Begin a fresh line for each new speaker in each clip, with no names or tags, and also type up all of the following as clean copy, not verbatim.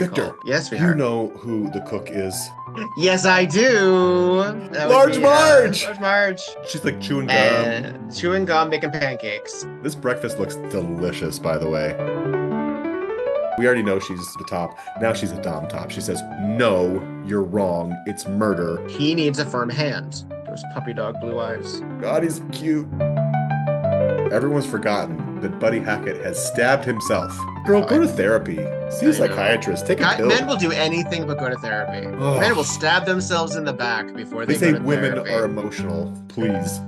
Viktor,
Yes, we
do you
are.
know who the cook is?
Yes, I do. That would
Large
be
Marge!
Large Marge.
She's like chewing gum.
And chewing gum, making pancakes.
This breakfast looks delicious, by the way. We already know she's the top. Now she's a dom top. She says, "No, you're wrong. It's murder."
He needs a firm hand. Those puppy dog blue eyes.
God, he's cute. Everyone's forgotten that Buddy Hackett has stabbed himself. Girl, go to therapy. See a
I know.
psychiatrist. Take a pill.
Men will do anything but go to therapy.
Ugh.
Men will stab themselves in the back before
They
they
say
go to
women
therapy.
are emotional. Please.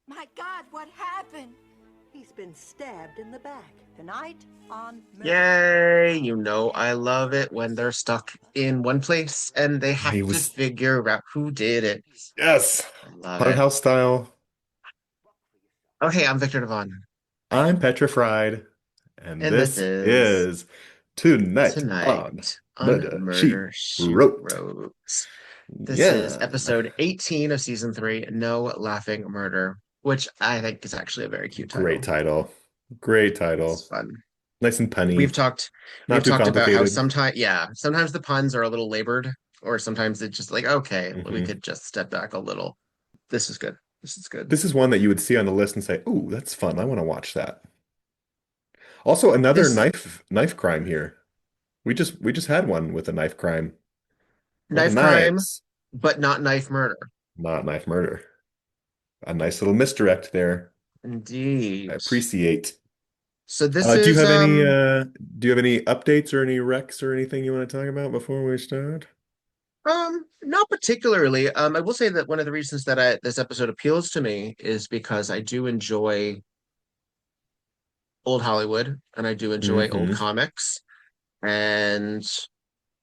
My God, what happened? He's been stabbed in the back tonight on Murder.
Yay! You know I love it when they're stuck in one place and they have to figure out who did it.
Yes.
I love
Haunted
it.
house style.
Okay, I'm Viktor Devonne.
I'm Petra Fried. And this is Tonight on Murder, She Wrote.
This is episode 18 of season 3, No Laughing Murder, which I think is actually a very cute title.
Great title. Great title.
It's fun.
Nice and punny.
We've talked
Not too
about how
complicated.
sometimes the puns are a little labored, or sometimes it's just like, okay, we could just step back a little. This is good. This is good.
This is one that you would see on the list and say, "Ooh, that's fun. I want to watch that." Also, another knife crime here. We just had one with a knife crime.
Knife crime, but not knife murder.
Not knife murder. A nice little misdirect there.
Indeed.
I appreciate.
So this
do you
is
have any updates or any recs or anything you want to talk about before we start?
Not particularly. I will say that one of the reasons that this episode appeals to me is because I do enjoy old Hollywood and I do enjoy old comics. And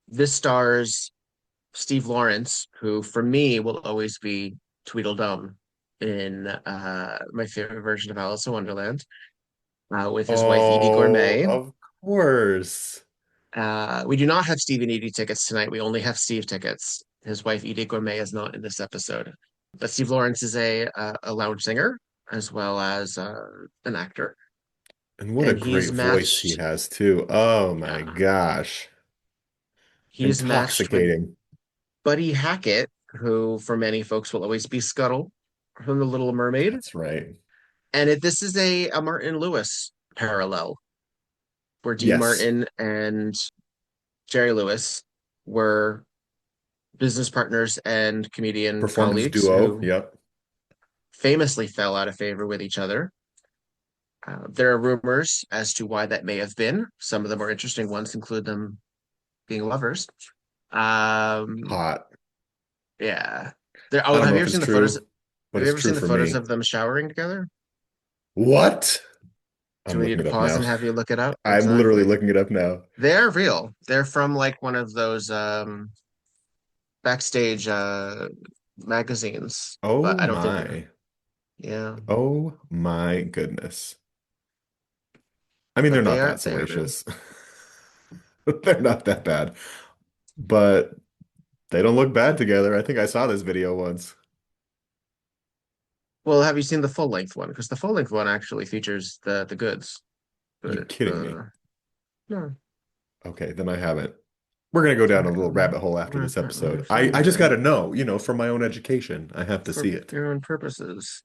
this stars Steve Lawrence, who for me will always be Tweedledum in my favorite version of Alice in Wonderland, with his wife Edie Gourmet.
Of course.
We do not have Steve and Edie tickets tonight. We only have Steve tickets. His wife Edie Gourmet is not in this episode. But Steve Lawrence is a lounge singer as well as an actor.
And what a great voice he has too. Oh my gosh.
He's
intoxicating.
Matched with Buddy Hackett, who for many folks will always be Scuttle from The Little Mermaid.
That's right.
And this is a Martin Lewis parallel, where Dean Martin and Jerry Lewis were business partners and comedian colleagues
duo.
who famously fell out of favor with each other. There are rumors as to why that may have been. Some of the more interesting ones include them being lovers.
Hot.
Yeah. Have you ever seen the photos? Have you ever seen the photos of them showering together?
What?
Do we need to pause and have you look it up?
I'm literally looking it up now.
They're real. They're from like one of those backstage magazines.
Oh
but I don't
my.
think yeah.
Oh my goodness. I mean, they're not that salacious. They're not that bad. But they don't look bad together. I think I saw this video once.
Well, have you seen the full-length one? Because the full-length one actually features the goods.
You're kidding me.
No.
Okay, then I haven't. We're going to go down a little rabbit hole after this episode. I just got to know, for my own education. I have to see it.
For your own purposes.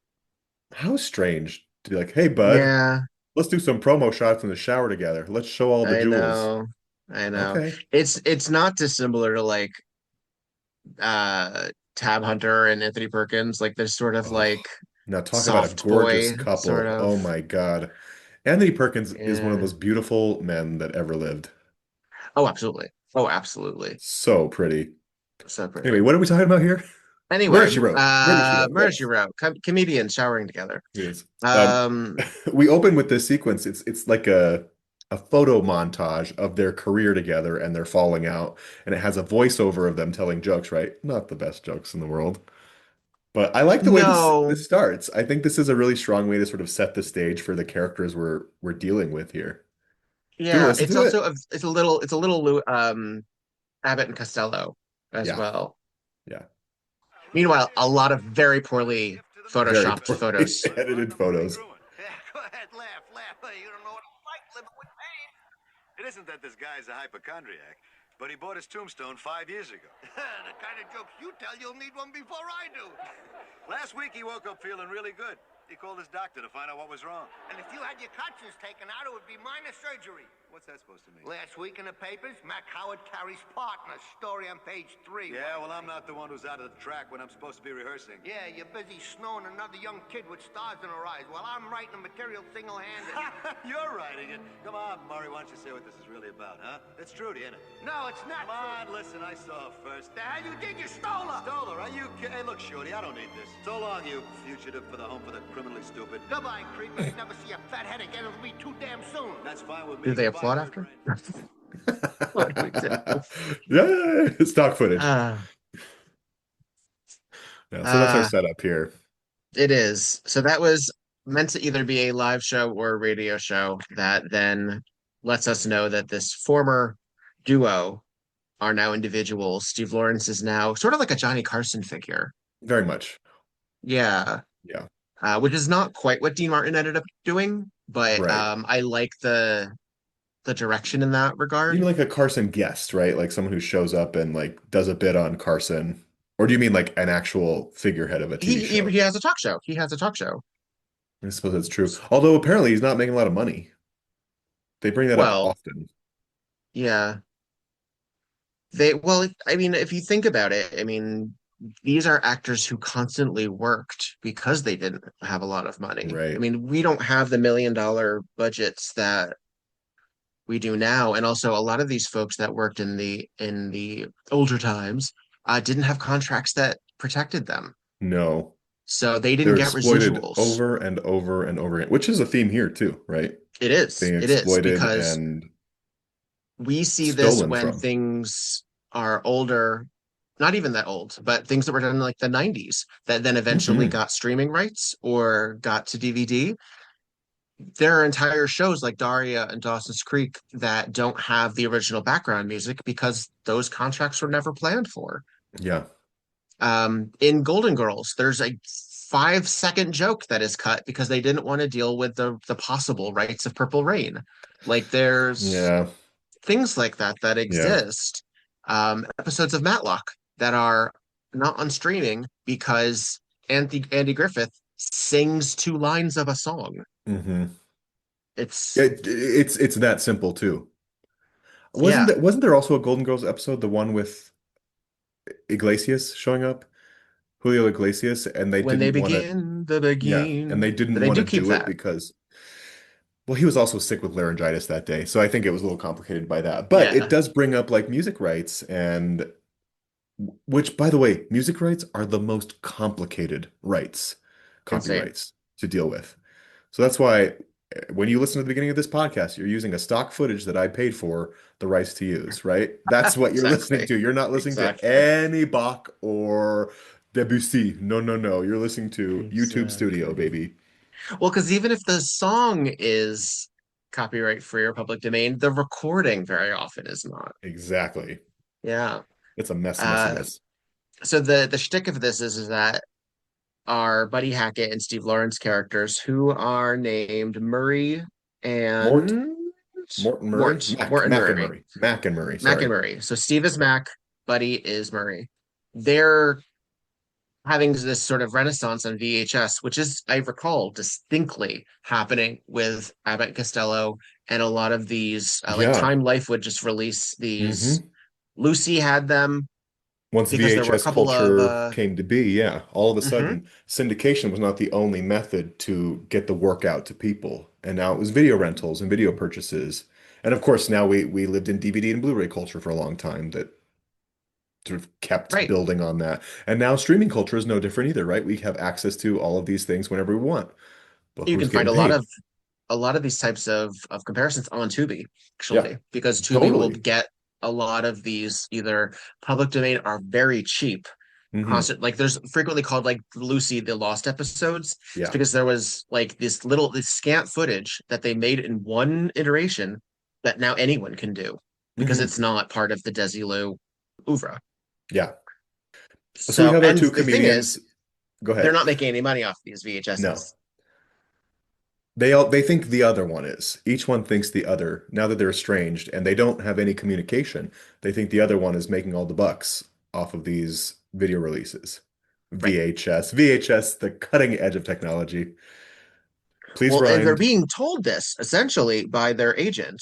How strange to be like, hey, bud.
Yeah.
Let's do some promo shots in the shower together. Let's show all the jewels.
I know.
Okay.
It's not dissimilar to like Tab Hunter and Anthony Perkins. Like there's sort of like
now talk about a gorgeous couple.
Sort of.
Oh my God. Anthony Perkins is one of those beautiful men that ever lived.
Oh, absolutely. Oh, absolutely.
So pretty.
So pretty.
Anyway, what are we talking about here?
Anyway,
Murder, She Wrote.
Murder, She Wrote. Comedians showering together.
Yes. We open with this sequence. It's like a photo montage of their career together and they're falling out. And it has a voiceover of them telling jokes, right? Not the best jokes in the world. But I like the way this starts. I think this is a really strong way to sort of set the stage for the characters we're dealing with here.
Yeah, it's also it's a little Abbott and Costello as well.
Yeah.
Meanwhile, a lot of very poorly photoshopped photos.
Edited photos.
It isn't that this guy's a hypochondriac, but he bought his tombstone 5 years ago.
The kind of jokes you tell, you'll need one before I do.
Last week, he woke up feeling really good. He called his doctor to find out what was wrong.
And if you had your conscience taken out, it would be minor surgery.
What's that supposed to mean?
Last week in the papers, Mac Howard carries partner. Story on page 3.
Yeah, well, I'm not the one who's out of the track when I'm supposed to be rehearsing.
Yeah, you're busy snowing another young kid with stars in her eyes while I'm writing the material single-handed.
You're writing it. Come on, Murray, why don't you say what this is really about, huh? It's Trudy, isn't it?
No, it's not.
Come on, listen, I saw her first.
The hell you did? You stole her.
Stole her, are you kidding? Hey, look, Shorty, I don't need this. So long, you fugitive for the home for the criminally stupid.
Goodbye, creep. If you never see a fat head again, it'll be too damn soon.
That's fine with me.
Do they
Goodbye,
applaud
good
after?
brain.
Yeah, stock footage.
Uh,
Yeah, so that's our setup here.
It is. So that was meant to either be a live show or a radio show that then lets us know that this former duo are now individuals. Steve Lawrence is now sort of like a Johnny Carson figure.
Very much.
Yeah.
Yeah.
Which is not quite what Dean Martin ended up doing, but
Right.
I like the direction in that regard.
Even like a Carson guest, right? Like someone who shows up and like does a bit on Carson. Or do you mean like an actual figurehead of a TV show?
He has a talk show. He has a talk show.
I suppose that's true. Although apparently he's not making a lot of money. They bring that up
Well,
often.
yeah. I mean, if you think about it, I mean, these are actors who constantly worked because they didn't have a lot of money.
Right.
I mean, we don't have the $1 million budgets that we do now. And also a lot of these folks that worked in the older times didn't have contracts that protected them.
No.
So they
They're
didn't get
exploited
residuals.
over and over and over again, which is a theme here too, right?
It is.
Being
It is
exploited
because
and
we see this
stolen
when
from.
things are older, not even that old, but things that were done in like the 90s that then eventually
Mhm.
got streaming rights or got to DVD. There are entire shows like Daria and Dawson's Creek that don't have the original background music because those contracts were never planned for.
Yeah.
In Golden Girls, there's a 5-second joke that is cut because they didn't want to deal with the possible rights of Purple Rain. Like there's
Yeah.
things like that
Yeah.
exist. Episodes of Matlock that are not on streaming because Andy Griffith sings 2 lines of a song.
hmm
It's
It's that simple too.
yeah.
Wasn't there also a Golden Girls episode, the one with Iglesias showing up? Julio Iglesias, and they
When they
didn't want to,
begin, the
yeah, and they
begin.
didn't
But they
want
do
to
keep
do it
that.
because, well, he was also sick with laryngitis that day, so I think it was a little complicated by that. But
Yeah,
it does bring up like music rights, and which, by the way, music rights are the most complicated rights,
insane.
copyrights to deal with. So that's why when you listen to the beginning of this podcast, you're using a stock footage that I paid for the rights to use, right? That's what you're listening
Exactly.
to. You're not listening to
Exactly.
any Bach or Debussy. No, no, no. You're listening to YouTube Studio,
Exactly.
baby.
Well, because even if the song is copyright free or public domain, the recording very often is not.
Exactly.
Yeah.
It's a mess, mess,
Uh,
mess.
so the shtick of this is that our Buddy Hackett and Steve Lawrence characters, who are named Murray
Mort,
and
Morton Murray,
Morton
Mac and
Murray,
Murray, Mac and Murray.
Mac and
Sorry.
Murray. So Steve is Mac, Buddy is Murray. They're having this sort of renaissance on VHS, which is, I recall, distinctly happening with Abbott and Costello and a lot of these. Like
Yeah.
Time Life would just release these.
hmm
Lucy had them
Once
because there were a
VHS
couple of.
culture came to be, yeah, all of a
Mhm.
sudden, syndication was not the only method to get the work out to people. And now it was video rentals and video purchases. And of course, now we lived in DVD and Blu-ray culture for a long time that sort of kept
Right.
building on that. And now streaming culture is no different either, right? We have access to all of these things whenever we want. But
You
who's
can find
getting paid?
a lot of these types of comparisons on Tubi,
Yeah,
actually, because Tubi will
totally.
get a lot of these either public domain or very cheap
hmm
constant. Like there's frequently called like Lucy the Lost episodes. It's
Yeah.
because there was like this scant footage that they made in one iteration that now anyone can do because
hmm
it's not part of the Desilu oeuvre.
Yeah. So we
So,
have our
and
two
the thing
comedians.
is,
Go
they're
ahead.
not making any money off these
No.
VHSs.
They think the other one is. Each one thinks the other, now that they're estranged and they don't have any communication, they think the other one is making all the bucks off of these video releases.
Right.
VHS, the cutting edge of technology. Please
Well, and they're
rind.
being told this essentially by their agent,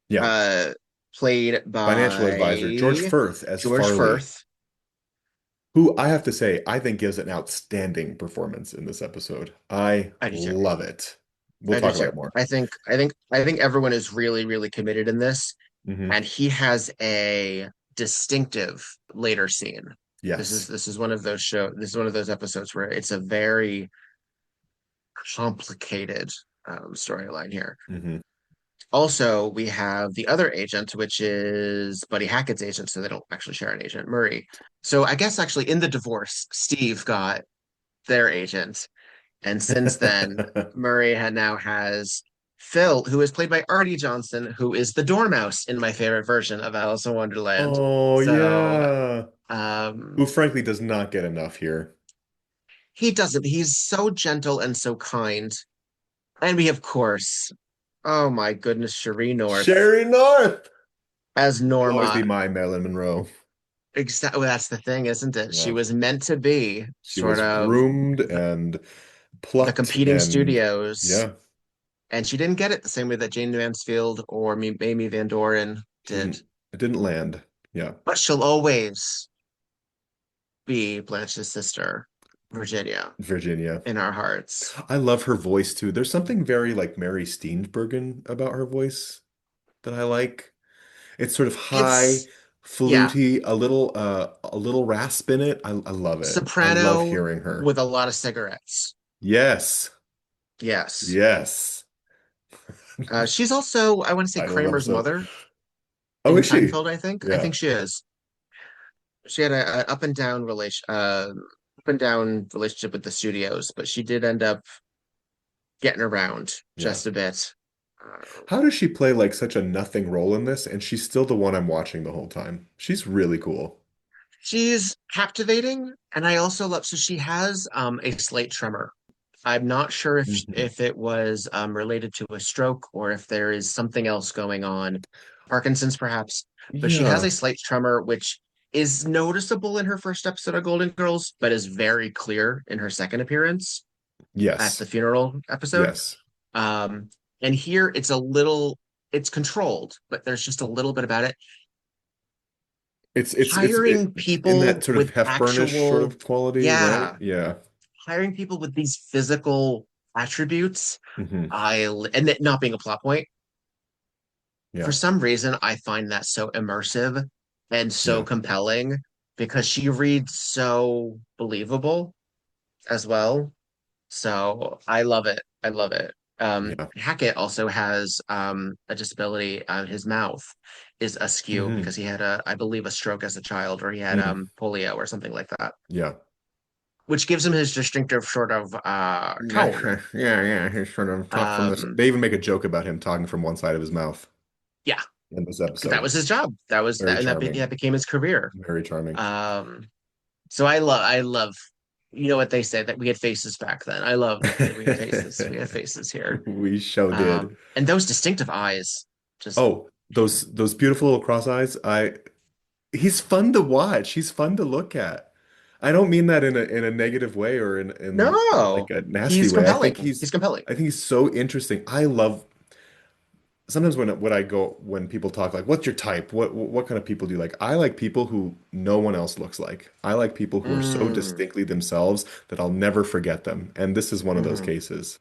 Yeah.
uh, played
Financial advisor George
by
Furth as
George
Farley,
Furth.
who I have to say, I think gives an outstanding performance in this episode. I
I do too.
love it. We'll
I do
talk about
too.
it more.
I think everyone is really, really committed in this,
Hmm.
and he has a distinctive later scene. This is
Yes.
this is one of those this is one of those episodes where it's a very complicated storyline here.
Hmm.
Also, we have the other agent, which is Buddy Hackett's agent, so they don't actually share an agent, Murray. So I guess actually in the divorce, Steve got their agent, and since then, Murray now has Phil, who is played by Arte Johnson, who is the Dormouse in my favorite version of Alice in Wonderland.
Oh,
So
yeah. Who frankly does not get enough here.
he doesn't. He's so gentle and so kind. And we, of course, oh my goodness, Sheree North
Sheree North
as
will always be
Norma.
my Marilyn Monroe.
Exactly, well, that's the thing, isn't it? She
Yeah.
was meant to be
She
sort
was
of
groomed and
the
plucked
competing
and
studios,
yeah,
and she didn't get it the same way that Jane Mansfield or Amy Van Doren did.
it didn't land. Yeah.
But she'll always be Blanche's sister, Virginia,
Virginia.
in our hearts.
I love her voice too. There's something very like Mary Steenburgen about her voice that I like. It's sort of high,
It's yeah,
fluty, a little rasp in it. I love it. I love
soprano
hearing her.
with a lot of cigarettes.
Yes.
Yes.
Yes.
She's also, I want to say,
Title of
Kramer's
episode.
mother
Oh,
in
is she?
Seinfeld, I think. I
Yeah.
think she is. She had a up and down relationship with the studios, but she did end up getting around
Yeah.
just a bit. Uh,
How does she play like such a nothing role in this, and she's still the one I'm watching the whole time? She's really cool.
she's captivating, and I also love. So she has a slight tremor. I'm not sure
Mhm.
if it was related to a stroke or if there is something else going on, Parkinson's perhaps. But she has
Yeah.
a slight tremor, which is noticeable in her first episode of Golden Girls, but is very clear in her second appearance at
Yes.
the funeral episode.
Yes.
Um, and here it's controlled, but there's just a little bit about it.
It's
Hiring
in that
people
sort of
with
Hepburnish sort
actual,
of quality, right?
yeah,
Yeah.
hiring people with these physical attributes,
Hmm.
and it not being a plot point. For
Yeah.
some reason, I find that so immersive and so
Yeah.
compelling because she reads so believable as well. So I love it. I love it.
Yeah.
Hackett also has a disability. His mouth is askew
Hmm.
because he had I believe, a stroke as a child, or he had
Mm.
polio or something like that,
Yeah.
which gives him his distinctive sort of tone.
Yeah. Yeah. He sort of talks from this.
Um,
They even make a joke about him talking from one side of his mouth
yeah,
in this
because that
episode.
was his job. That was
Very
that, and
charming.
that became his career.
Very charming.
Um, so I love, you know what they say that we had faces back then. I love that we had faces. We had faces here.
We show did.
And those distinctive eyes, just
Oh, those beautiful little cross eyes. He's fun to watch. He's fun to look at. I don't mean that in a negative way or in like
no,
a nasty
he's
way.
compelling. He's compelling.
I think he's so interesting. I love sometimes when people talk like what's your type? What kind of people do you like? I like people who no one else looks like. I like people who are so
Mm,
distinctly themselves that I'll never forget them. And this is one of those
mhm.
cases.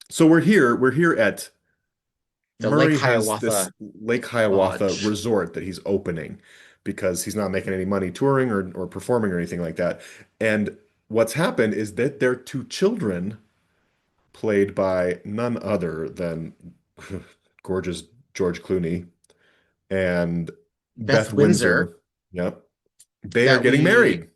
So we're here at
The Lake
Murray has this
Hiawatha
Lake Hiawatha
Lodge.
resort that he's opening because he's not making any money touring or performing or anything like that. And what's happened is that their two children, played by none other than gorgeous George Clooney and
Beth
Beth
Windsor,
Windsor, yep, they are
that
getting
we
married.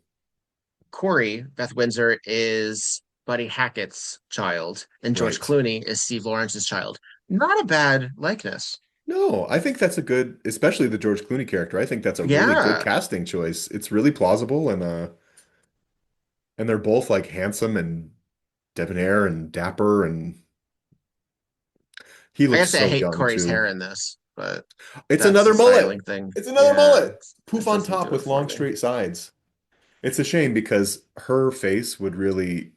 Corey, Beth Windsor is Buddy Hackett's child, and George
Right.
Clooney is Steve Lawrence's child. Not a bad likeness.
No, I think that's a good, especially the George Clooney character. I think that's a really good
Yeah.
casting choice. It's really plausible and they're both like handsome and debonair and dapper and He
I
looks
gotta say, I
so
hate
young
Corey's
too.
hair in this, but
It's
that's
another
a styling
mullet.
thing.
It's another
Yeah,
mullet. Poof
it
on
doesn't
top
do it
with
for
long
me.
straight sides. It's a shame because her face would really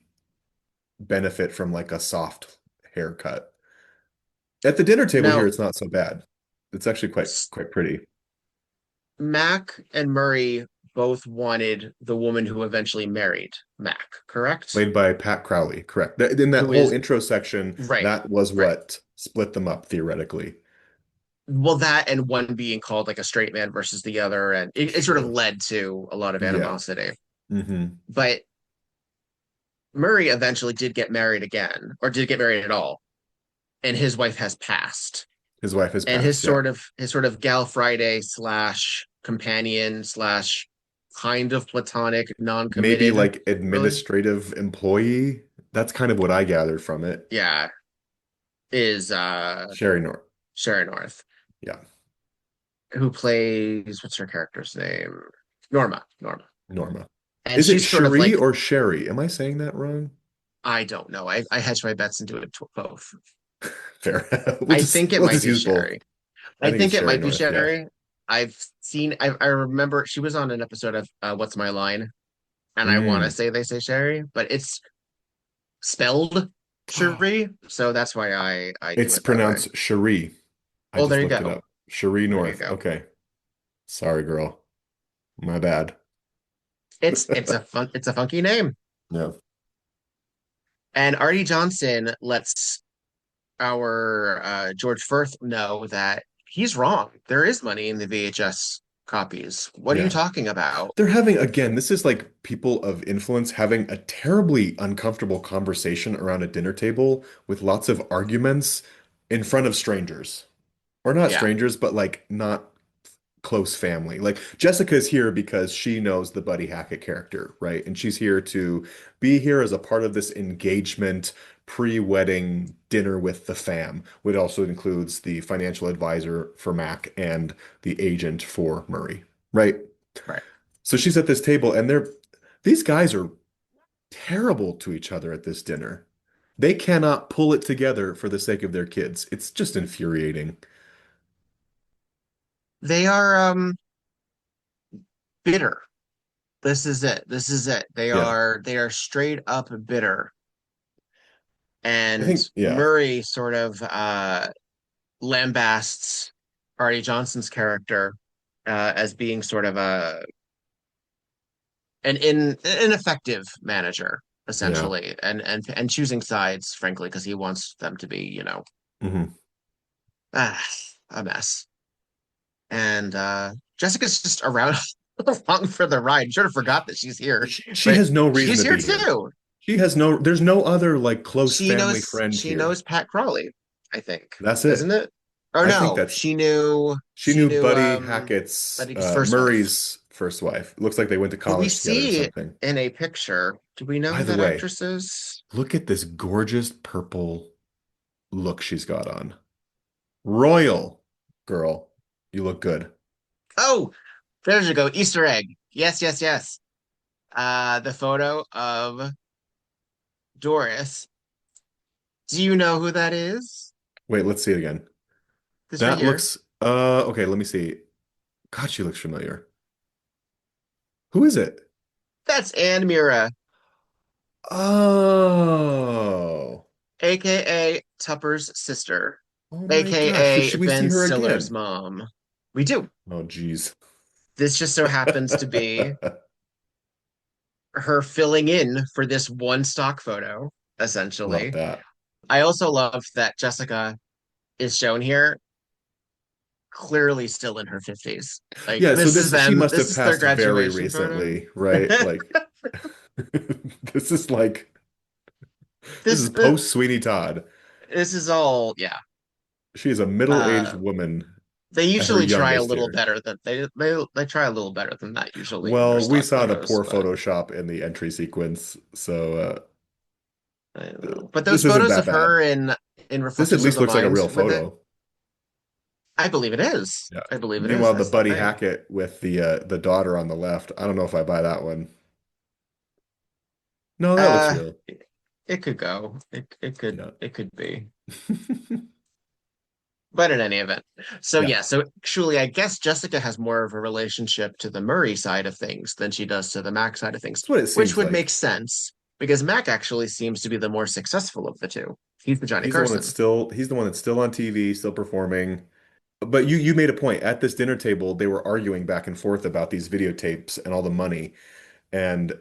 benefit from like a soft haircut. At the dinner table here,
Now,
it's not so bad. It's actually
S-
quite pretty.
Mac and Murray both wanted the woman who eventually married Mac, correct?
Played by Pat Crowley, correct. In that
Who
whole
is
intro section,
right,
that was
right.
what split them up theoretically.
Well, that and one being called like a straight man versus the other, and it sort of
Sure.
led to a lot of
Yeah.
animosity.
Hmm.
But Murray eventually did get married again, or did get married at all, and his wife has passed.
His wife has
And
passed. Yeah.
his sort of Gal Friday slash companion slash kind of platonic,
Maybe
non-committed,
like
really,
administrative employee. That's kind of what I gathered from it.
yeah, is
Sheree North.
Sheree North,
Yeah.
who plays what's her character's name? Norma.
Norma.
And
Is it
she's sort of
Cherie
like,
or Sherry? Am I saying that wrong?
I don't know. I hedged my bets into it both.
Fair.
I think it
We'll
might
just
be
use both.
Sherry.
I
I
think it's
think it
Sherry
might be
North. Yeah.
Sherry. I remember she was on an episode of What's My Line, and I want to
Mm.
say they say Sherry, but it's spelled Cherie, so that's why I do
It's
it that way.
pronounced Cherie. I
Oh, there
just
you
looked it
go.
up. Cherie
There you
North.
go.
Okay. Sorry, girl. My bad.
It's a funky name.
No.
And Arte Johnson lets our George Furth know that he's wrong. There is money in the VHS copies. What are you
Yeah.
talking about?
They're having, again, this is like people of influence having a terribly uncomfortable conversation around a dinner table with lots of arguments in front of strangers. Or not
Yeah,
strangers, but like not close family. Like Jessica is here because she knows the Buddy Hackett character, right? And she's here to be here as a part of this engagement pre-wedding dinner with the fam, which also includes the financial advisor for Mac and the agent for Murray, right?
right.
So she's at this table and these guys are terrible to each other at this dinner. They cannot pull it together for the sake of their kids. It's just infuriating.
They are bitter. This is it. This is it.
Yeah.
They are straight up bitter.
I
And
think, yeah.
Murray sort of lambasts Arte Johnson's character as being sort of an ineffective manager,
Yeah.
essentially, and choosing sides, frankly, because he wants them to be,
Hmm.
ah, a mess. And Jessica's just around along for the ride. Sort of forgot that she's here,
She
but
has no reason
she's
to
here
be here.
too.
There's no other like close family friend
She
here.
knows Pat Crawley, I think,
That's
isn't
it.
it? Or
I think
no,
that's
she
She knew
knew
Buddy Hackett's
Betty's first wife,
Murray's first wife. It looks like they went to
who we
college together or
see
something.
in a picture. Do we know
By
who
the
that
way,
actress is?
look at this gorgeous purple look she's got on. Royal girl. You look good.
Oh, there you go. Easter egg. Yes, yes, yes. The photo of Doris. Do you know who that is?
Wait, let's see it again.
This right
That
here.
looks okay, let me see. God, she looks familiar. Who is it?
That's Ann Mira,
Oh.
aka Tupper's sister,
Oh my gosh. So
aka
should we see
Ben
her
Stiller's
again?
mom. We do.
Oh, geez.
This just so happens to be her filling in for this one stock photo,
Love
essentially.
that.
I also love that Jessica is shown here clearly still in her 50s. Like
Yeah, so she must
this
have
is their
passed very
graduation photo.
recently, right? Like this is like this
this
is post Sweeney Todd.
this is all, yeah.
She is a middle-aged
Uh
woman
they
at her
usually try a
youngest
little
here.
better than they try a little better than that usually in their
Well, we
stock
saw the
photos,
poor
but
Photoshop in the entry sequence, so
I don't know. But those
this isn't
photos
that
of
bad.
her in
This at
Reflections of
least
the
looks like a
Mind
real
with it,
photo.
I believe it is.
Yeah.
I believe it is.
Meanwhile, the
That's the
Buddy
thing.
Hackett with the daughter on the left, I don't know if I buy that one. No, that looks
Uh
real.
it could go.
Yeah.
It could be. But in any event, so
Yeah,
yeah, so actually, I guess Jessica has more of a relationship to the Murray side of things than she does to the Mac side of things,
that's what it
which
seems
would make
like.
sense because Mac actually seems to be the more successful of the two. He's the Johnny Carson.
He's the one that's still on TV, still performing. But you made a point. At this dinner table, they were arguing back and forth about these videotapes and all the money. And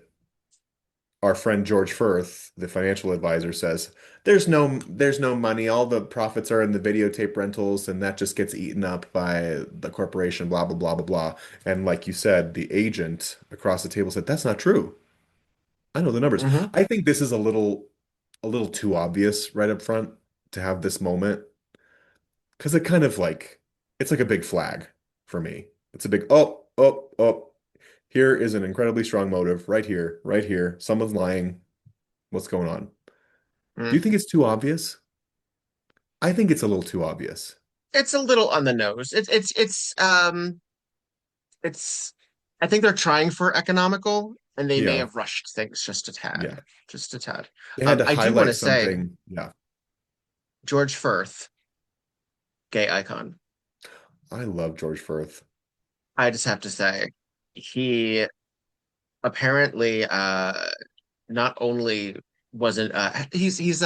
our friend George Furth, the financial advisor, says there's no money. All the profits are in the videotape rentals, and that just gets eaten up by the corporation, blah blah blah blah blah. And like you said, the agent across the table said, that's not true. I know the numbers.
Hmm.
I think this is a little too obvious right up front to have this moment. Because it kind of like it's like a big flag for me. It's a big oh. Here is an incredibly strong motive right here, right here. Someone's lying. What's going on? Do you think it's too obvious? I think it's a little too obvious.
It's a little on the nose. It's. I think they're trying for economical, and they may
Yeah,
have rushed things just a tad,
yeah.
just a tad.
They had to
I do want
highlight
to say
something. Yeah,
George Furth, gay icon.
I love George Furth.
I just have to say, he apparently not only wasn't he's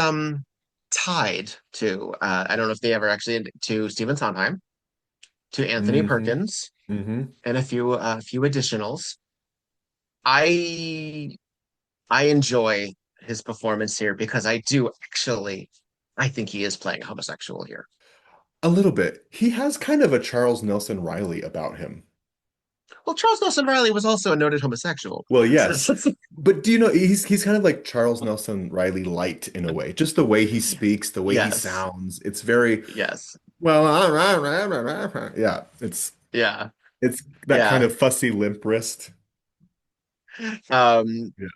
tied to I don't know if they ever actually to Stephen Sondheim, to Anthony
Hmm.
Perkins,
Hmm.
and a few additionals. I I enjoy his performance here because I think he is playing a homosexual here.
A little bit. He has kind of a Charles Nelson Riley about him.
Well, Charles Nelson Riley was also a noted homosexual.
Well, yes. But do you know he's kind of like Charles Nelson Riley light in a way. Just the way he speaks, the way he
Yes,
sounds. It's very
yes,
well, yeah,
yeah,
it's that kind
yeah.
of fussy limp wrist. Yeah.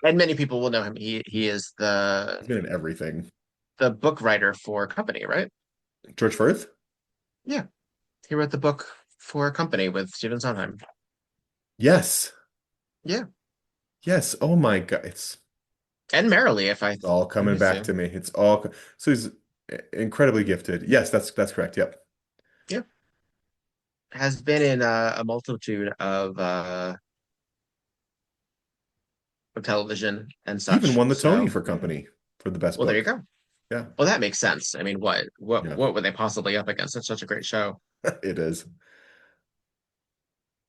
And many people will know him. He is
He's been in everything.
the book writer for Company, right?
George Furth?
Yeah, he wrote the book for Company with Stephen Sondheim.
Yes.
Yeah,
Yes. Oh my God.
and Merrily, if I
It's all
think
coming
he's
back to me. So he's incredibly gifted. Yes, that's correct. Yep.
yeah, has been in a multitude of television and
He even
such.
won the Tony
So,
for Company for the best
well, there you
book.
go.
Yeah.
Well, that makes sense. I mean, what what
Yeah.
what were they possibly up against? It's such a great show.
It is.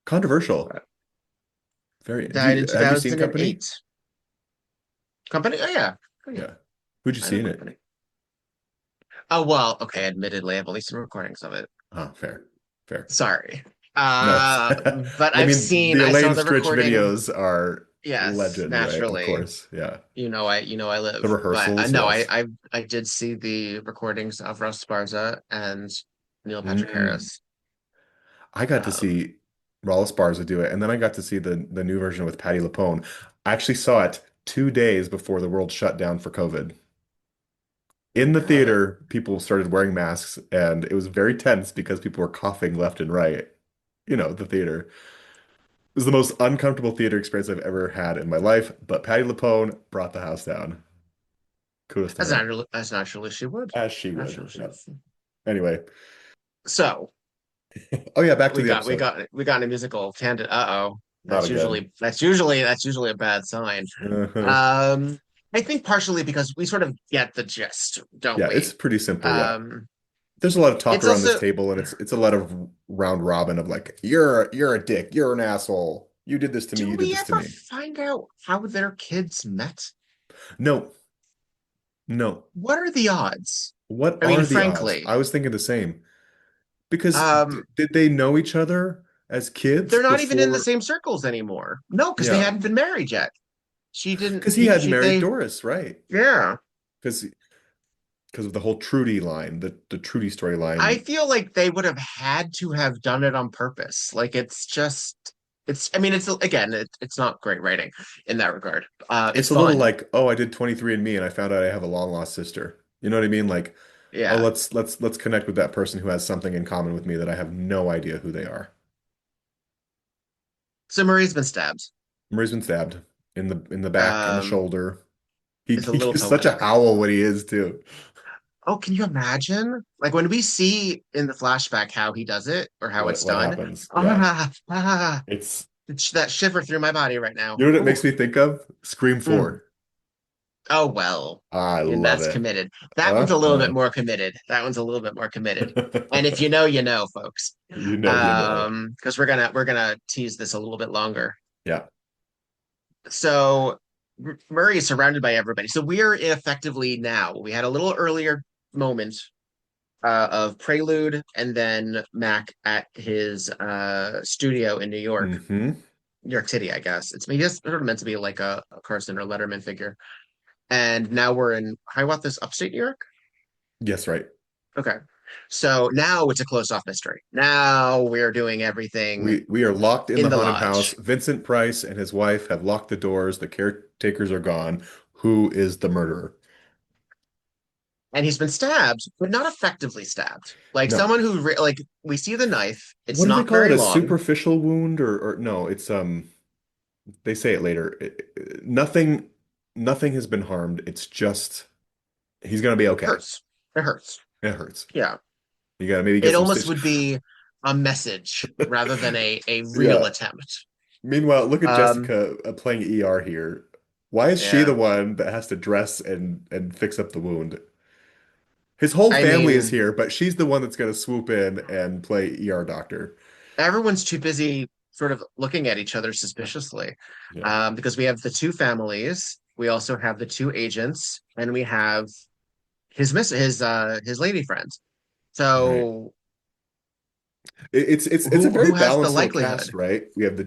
Controversial.
But
Very.
died in
Have you seen Company?
2008. Company? Oh yeah. Oh yeah.
Yeah. Who'd you
I
see
know
in it?
Company. Oh well, okay, admittedly, I've only seen recordings of it.
Oh, fair. Fair.
Sorry.
No.
But
I mean, the
I saw
Elaine
the
Stritch
recording.
videos are
Yes,
legend, right? Of
naturally.
course. Yeah.
I live.
The
But
rehearsals,
no,
yes.
I did see the recordings of Russ Sparza and Neil Patrick
Mm.
Harris.
I got to
Um,
see Raul Esparza do it, and then I got to see the new version with Patty LuPone. I actually saw it 2 days before the world shut down for COVID. In the
uh,
theater, people started wearing masks, and it was very tense because people were coughing left and right. The theater. It was the most uncomfortable theater experience I've ever had in my life, but Patty LuPone brought the house down. Kudos to her.
as naturally she would.
As she would.
Naturally she
Yep.
would.
Anyway.
So
Oh yeah, back to
we
the
got we
episode.
got we got in a musical tangent. Uh-oh.
Not again.
That's usually a bad sign.
Uh-huh.
Um, I think partially because we sort of get the gist, don't
Yeah, it's
we?
pretty simple, yeah.
Um,
There's a lot of talk
it's
around this
also
table, and it's a lot of round robin of like, you're a dick, you're an asshole. You did this to me,
do
you did
we
this to
ever
me.
find out how their kids met?
No, no.
What are the odds?
What
I mean,
are the odds?
frankly,
I was thinking the same. Because
um,
did they know each other as kids
they're not even in the
before?
same circles anymore. No, because they
Yeah.
hadn't been married yet. She didn't.
Because he had
She
married
they.
Doris, right?
Yeah.
Because of the whole Trudy line, the Trudy
I
storyline.
feel like they would have had to have done it on purpose. Like it's just. I mean, it's again, it's not great writing in that regard. It's
It's a little
fun.
like, oh, I did 23 and Me and I found out I have a long lost sister. You know what I mean? Like, oh,
Yeah.
let's connect with that person who has something in common with me that I have no idea who they are.
So Marie's been stabbed.
Murray's been stabbed in the back, in the
Um,
shoulder. He,
it's a
he
little
gives such a
poetic.
howl when he is too.
Oh, can you imagine? Like when we see in the flashback how he does it or how it's
What
done.
happens? Yeah.
Ah, ah,
It's
that shiver through my body right now.
you know what it
Ooh.
makes me think of? Scream
Mm.
4.
Oh well.
I
And
love
that's
it.
committed. That one's a little bit
Uh-huh.
more committed. That one's a little bit more committed. And if you know, you know, folks.
You know.
Because we're gonna tease this a little bit longer.
Yeah.
So Murray is surrounded by everybody. So we're effectively now. We had a little earlier moment of Prelude and then Mac at his studio in
Hmm.
New York City, I guess. It's I guess sort of meant to be like a Carson or Letterman figure. And now we're in Hiawatha's upstate New York.
Yes, right.
Okay. So now it's a closed off mystery. Now we're doing everything
We are locked in
in
the
the
haunted house.
lodge.
Vincent Price and his wife have locked the doors. The caretakers are gone. Who is the murderer?
And he's been stabbed, but not effectively stabbed. Like
No.
someone who like we see the knife. It's
What do they
not
call it?
very
A
long.
superficial wound or no, it's they say it later. Nothing has been harmed. It's just he's gonna be okay.
Hurts. It hurts.
It hurts.
Yeah.
You gotta maybe get
It
some
almost
stitch.
would be a message rather than a real
Yeah.
attempt.
Meanwhile, look at
Um,
Jessica playing ER here. Why is she the
yeah.
one that has to dress and fix up the wound? His whole
I
family is
mean,
here, but she's the one that's gonna swoop in and play ER doctor.
everyone's too busy sort of looking at each other suspiciously.
Yeah.
Because we have the two families, we also have the two agents, and we have his lady friend.
Right.
So
It's a very
who has the
balanced little
likelihood?
cast, right? We have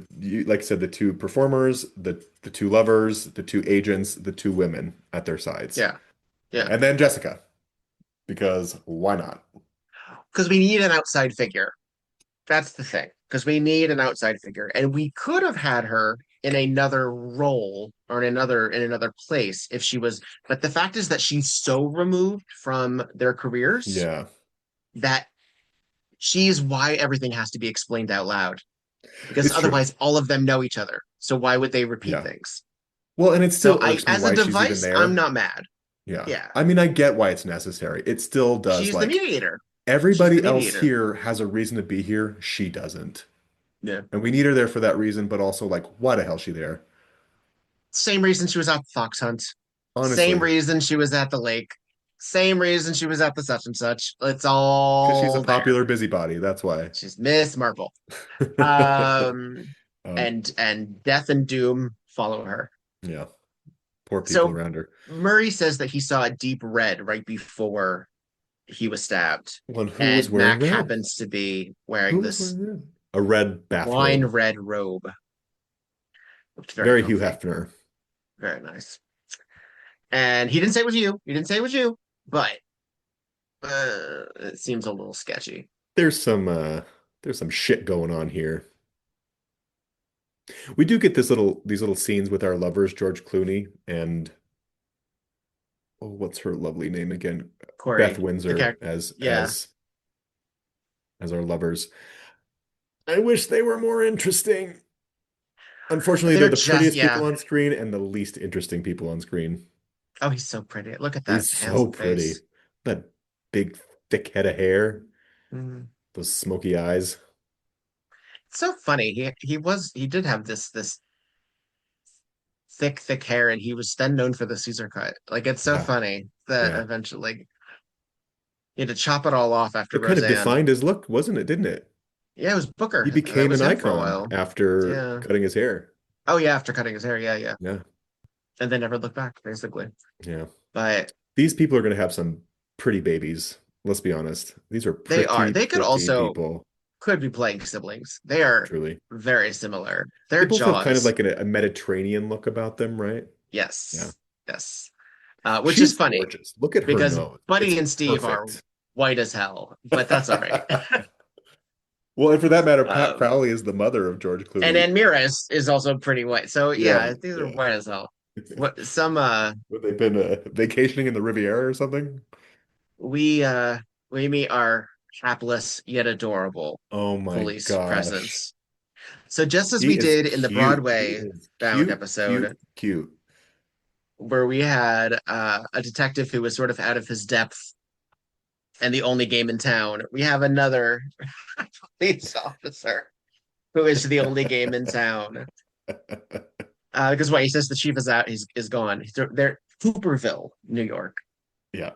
like I said, the two performers, the two lovers, the two agents, the two women at their sides.
Yeah,
Yeah,
yeah.
and then Jessica, because why not?
Because we need an outside figure. That's the thing. Because we need an outside figure. And we could have had her in another role or in another place if she was, but the fact is that she's so removed from their careers
Yeah,
that she's why everything has to be explained out loud. Because
it's true.
otherwise all of them know each other. So why would they repeat
Yeah.
things?
Well, and it
So
still
I
irks me
as a
why she's even
device, I'm
there.
not mad.
Yeah.
Yeah.
I mean, I get why it's necessary. It still does.
She's the
Like
mediator. She's the
everybody else
mediator.
here has a reason to be here. She doesn't.
Yeah.
And we need her there for that reason, but also like, why the hell is she there?
Same reason she was at the fox hunt. Same
Honestly,
reason she was at the lake. Same reason she was at the such and such. It's
because she's a
all there.
popular busybody. That's why.
She's Miss Marple. Um,
Um,
and death and doom follow her.
yeah. Poor people
So
around her.
Murray says that he saw a deep red right before he was stabbed,
Well, and who was
and
wearing
Mac
red?
happens to be
Who
wearing
was
this
wearing red? A red
wine
bathrobe.
red robe. Looked very
Very Hugh
comfy,
Hefner.
very nice. And he didn't say it was you. He didn't say it was you, but it seems a little sketchy.
There's some shit going on here. We do get these little scenes with our lovers, George Clooney and oh, what's her lovely name again? Beth
Corey, the
Windsor
character,
as
yeah,
our lovers. I wish they were more interesting. Unfortunately, they're
they're
the
just
prettiest
yeah.
people on screen and the least interesting people on screen.
Oh, he's so pretty. Look at that
He's so
handsome
pretty.
face.
That big, thick head of hair,
Mhm.
those smoky eyes.
It's so funny. He did have this thick hair, and he was then known for the Caesar cut. Like it's so
Yeah,
funny that
yeah.
eventually like, he had to chop it all off after
It kind of
Roseanne.
defined his look, wasn't it? Didn't it?
Yeah, it was
He
Booker. That
became
was
an
him for a
icon
while.
after
Yeah.
cutting his hair.
Oh yeah, after cutting his hair. Yeah, yeah.
Yeah,
And then never looked back, basically.
yeah.
But
These people are going to have some pretty babies. Let's be honest. These are
they are.
pretty,
They could
pretty
also
people,
could be playing siblings. They are
truly.
very similar.
They
Their
both have kind of
jaws.
like a Mediterranean look about them, right? Yeah.
Yes. Yes. Which is
She's
funny
gorgeous. Look at her
because
nose. It's
Buddy and Steve are
perfect.
white as hell, but that's all right.
Well, and for that matter, Pat
um,
Crowley is the mother of George
and
Clooney.
then Mira is also pretty white. So
Yeah,
yeah, these are
yeah.
white as hell. What some
Would they've been vacationing in the Riviera or something?
we uh we meet our hapless yet adorable
Oh my
police
gosh.
presence. So just as
He
we
is
did in the
cute. He
Broadway
is
Bound
cute,
episode,
cute, cute.
where we had a detective who was sort of out of his depth and the only game in town. We have another police officer who is the only game in town. Because he says the chief is out, is gone. They're Hooperville, New York.
Yeah.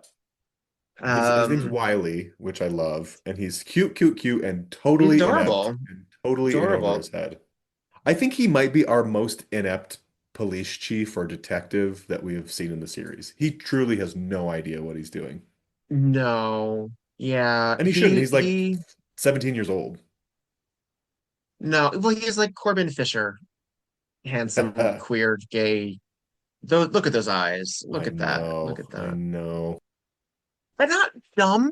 His name's Wiley, which I love, and he's cute, cute, cute, and totally inept
adorable.
and totally in over
Adorable.
his head. I think he might be our most inept police chief or detective that we have seen in the series. He truly has no idea what he's doing.
No. Yeah.
And he shouldn't. He's like 17 years old.
No. Well, he's like Corbin Fisher. Handsome, queer, gay. Though, look at those eyes. Look
I
at that.
know.
Look at
I
that.
know.
But not dumb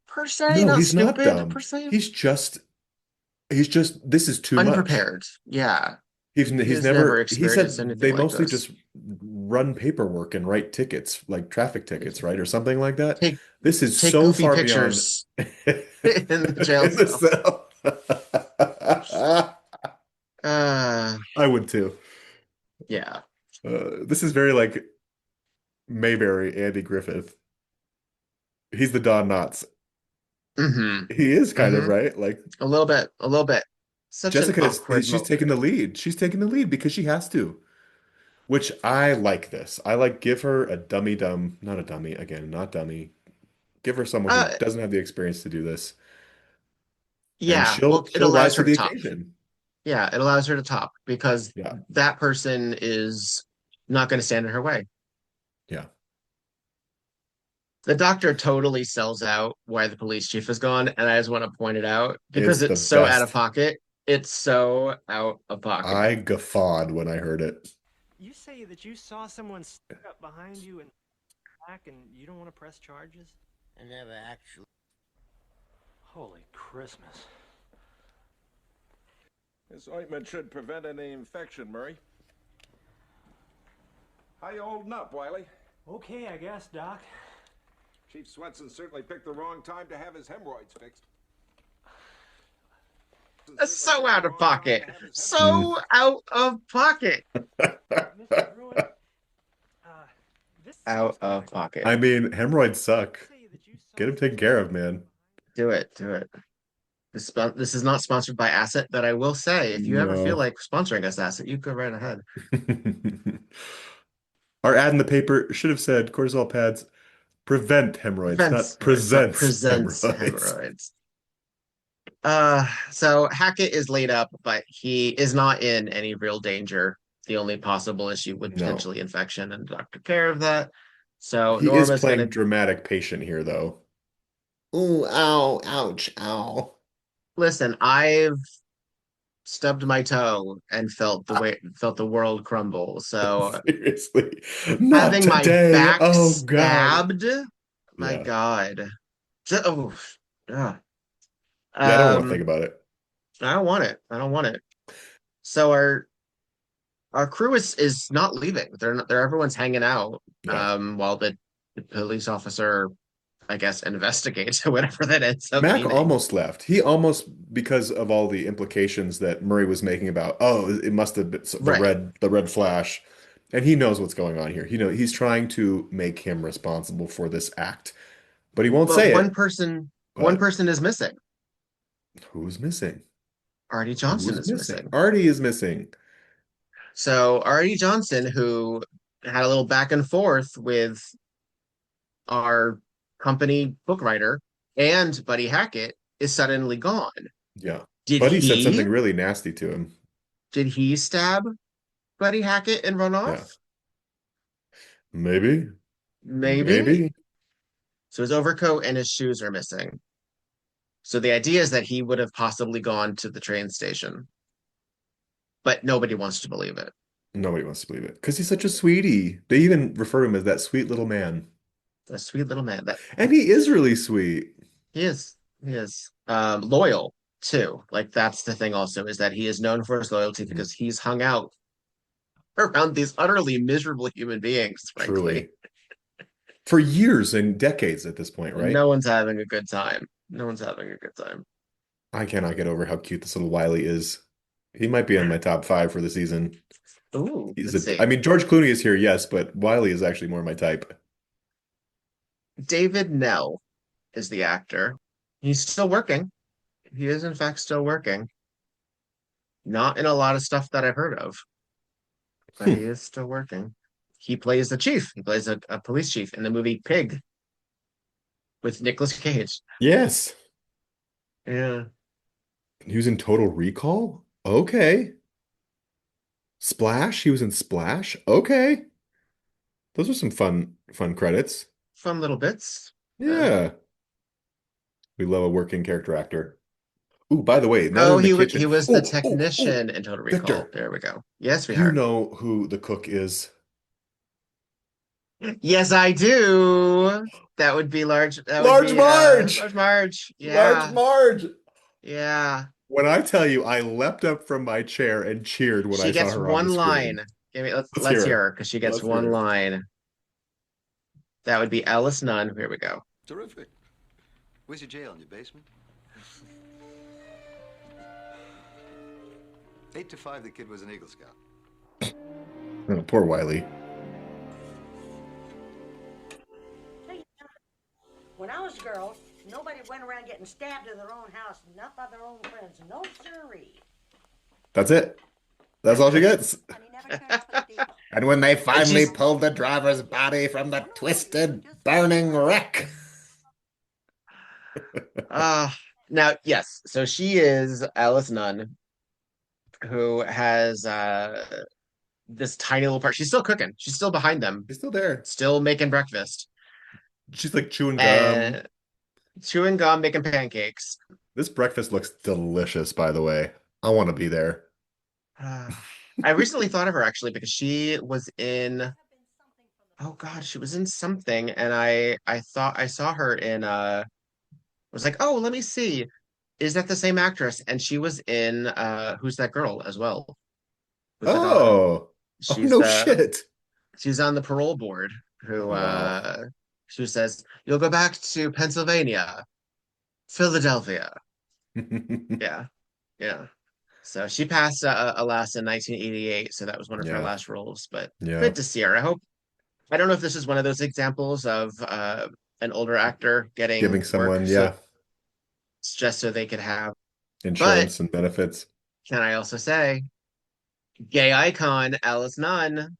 per se,
No,
not
he's not
stupid
dumb.
per se.
He's just this is too much.
Unprepared. Yeah.
He's
He's
never
never
he
experienced
said
anything
they
like
mostly
this.
just run paperwork and write tickets, like traffic tickets, right? Or something like that.
Take
This is
take
so
goofy
far beyond
pictures
in
in the jail
the
cell.
cell.
Uh,
I would too.
yeah.
This is very like Mayberry, Andy Griffith. He's the Don Knotts.
Mm-hmm.
He is kind of
Mm-hmm.
right. Like
A little bit. A little bit. Such an
Jessica
awkward
she's taking the lead. She's taking the lead because she has to. Which I like this. I like give her a dummy dumb, not a dummy, again, not dummy. Give her someone who doesn't have the experience to do this, and
Yeah. Well, it
she'll rise
allows
to
her to
the
top.
occasion.
Yeah, it allows her to top because
Yeah,
that person is not going to stand in her way.
yeah.
The doctor totally sells out why the police chief is gone, and I just want to point it out because
It's the
it's so out of
best.
pocket. It's so out of pocket.
I guffawed when I heard it.
You say that you saw someone stick up behind you and back, and you don't want to press charges?
I never actually.
Holy Christmas.
This ointment should prevent any infection, Murray. How you holding up, Wiley?
Okay, I guess, Doc.
Chief Swenson certainly picked the wrong time to have his hemorrhoids fixed.
That's so out of pocket.
Mm.
So out of pocket.
Mr. Bruin, this
Out
seems
of
like-
pocket.
I mean, hemorrhoids suck.
You say that you saw
Get them taken care of, man.
Do it. Do it. This is not sponsored by Asset, but I will say, if you ever feel
No.
like sponsoring us, Asset, you go right ahead.
Our ad in the paper should have said cortisol pads prevent hemorrhoids, not presents
presents
hemorrhoids.
hemorrhoids. So Hackett is laid up, but he is not in any real danger. The only possible issue would
No.
potentially infection, and the doctor took care of that. So
He
Norma's
is playing
gonna.
dramatic patient here, though. Ooh, ow, ouch, ow.
Listen, I've stubbed my toe and felt the world crumble. So
Seriously, not
having my
today.
back
Oh God.
stabbed, my
Yeah.
God. Oh, yeah.
Yeah, I don't want to think about it.
I don't want it. I don't want it. So our crew is not leaving. They're everyone's hanging out
Yeah.
while the police officer, I guess, investigates whatever that ends up
Mac
meaning.
almost left. He almost, because of all the implications that Murray was making about, oh, it must have been
Right.
the red flash, and he knows what's going on here. He's trying to make him responsible for this act, but he won't
But
say
one
it.
person
But
is missing.
who's missing?
Arte Johnson
Who's
is
missing?
missing.
Artie is missing.
So Arte Johnson, who had a little back and forth with our company book writer and Buddy Hackett, is suddenly gone.
Yeah.
Did
Buddy said
he
something really nasty to him.
stab Buddy Hackett and run
Yeah.
off?
Maybe.
Maybe. So his overcoat and his shoes are missing. So the idea is that he would have possibly gone to the train station. But nobody wants to believe it.
Nobody wants to believe it because he's such a sweetie. They even refer to him as that sweet little man.
A sweet little man. That
And he is really sweet.
he is. He is. Loyal too. Like that's the thing also, is that he is known for his loyalty because he's hung out around these utterly miserable human beings, frankly.
Truly. For years and decades at this point,
And
right?
no one's having a good time. No one's having a good time.
I cannot get over how cute this little Wiley is. He might be in my top 5 for the season.
Ooh, let's see.
I mean, George Clooney is here, yes, but Wiley is actually more my type.
David Nell is the actor. He's still working. He is, in fact, still working. Not in a lot of stuff that I've heard of, but he is still working. He plays the chief. He plays a police chief in the movie Pig with Nicolas Cage.
Yes.
Yeah.
He was in Total Recall? Okay. Splash? He was in Splash? Okay. Those are some fun credits.
Fun little bits.
Yeah. We love a working character actor. Ooh, by the way, now they're
Oh,
in the
he
kitchen.
was the
Oh,
technician in Total Recall.
Victor,
There we go. Yes,
do you
sweetheart.
know who the cook is?
Yes, I do. That would be large. That would
Large
be
Marge!
Large Marge.
Large
Yeah.
Marge!
Yeah.
When I tell you, I leapt up from my chair and cheered when
She
I saw
gets
her on
one
the
line.
screen.
Give me
Let's
let's
hear
hear
her.
her because she gets
Let's hear
one
her.
line. That would be Alice Nunn. Here we go.
Terrific. Where's your jail? In your basement? 8 to 5, the kid was an Eagle Scout.
Oh, poor Wiley.
When I was a girl, nobody went around getting stabbed in their own house, not by their own friends. No siree.
That's it. That's all she gets.
And he never turned up at the depot.
And when they finally
she's-
pulled the driver's body from the twisted, burning wreck.
Now, yes. So she is Alice Nunn, who has this tiny little part. She's still cooking. She's still behind them,
She's still there.
still making breakfast
She's like chewing gum.
and chewing gum, making pancakes.
This breakfast looks delicious, by the way. I want to be there.
I recently thought of her actually because she was in, oh God, she was in something, and I thought I saw her in was like, oh, let me see. Is that the same actress? And she was in Who's That Girl as well with the daughter.
Oh
She's
no shit.
she's on the parole board who
Wow.
who says, you'll go back to Pennsylvania, Philadelphia. Yeah. Yeah. So she passed alas in 1988, so that was one of her
Yeah.
last roles, but
Yeah.
good to see her. I don't know if this is one of those examples of an older actor getting
Giving
work
someone, yeah,
just so they could have.
insurance and benefits.
Can I also say, gay icon Alice Nunn?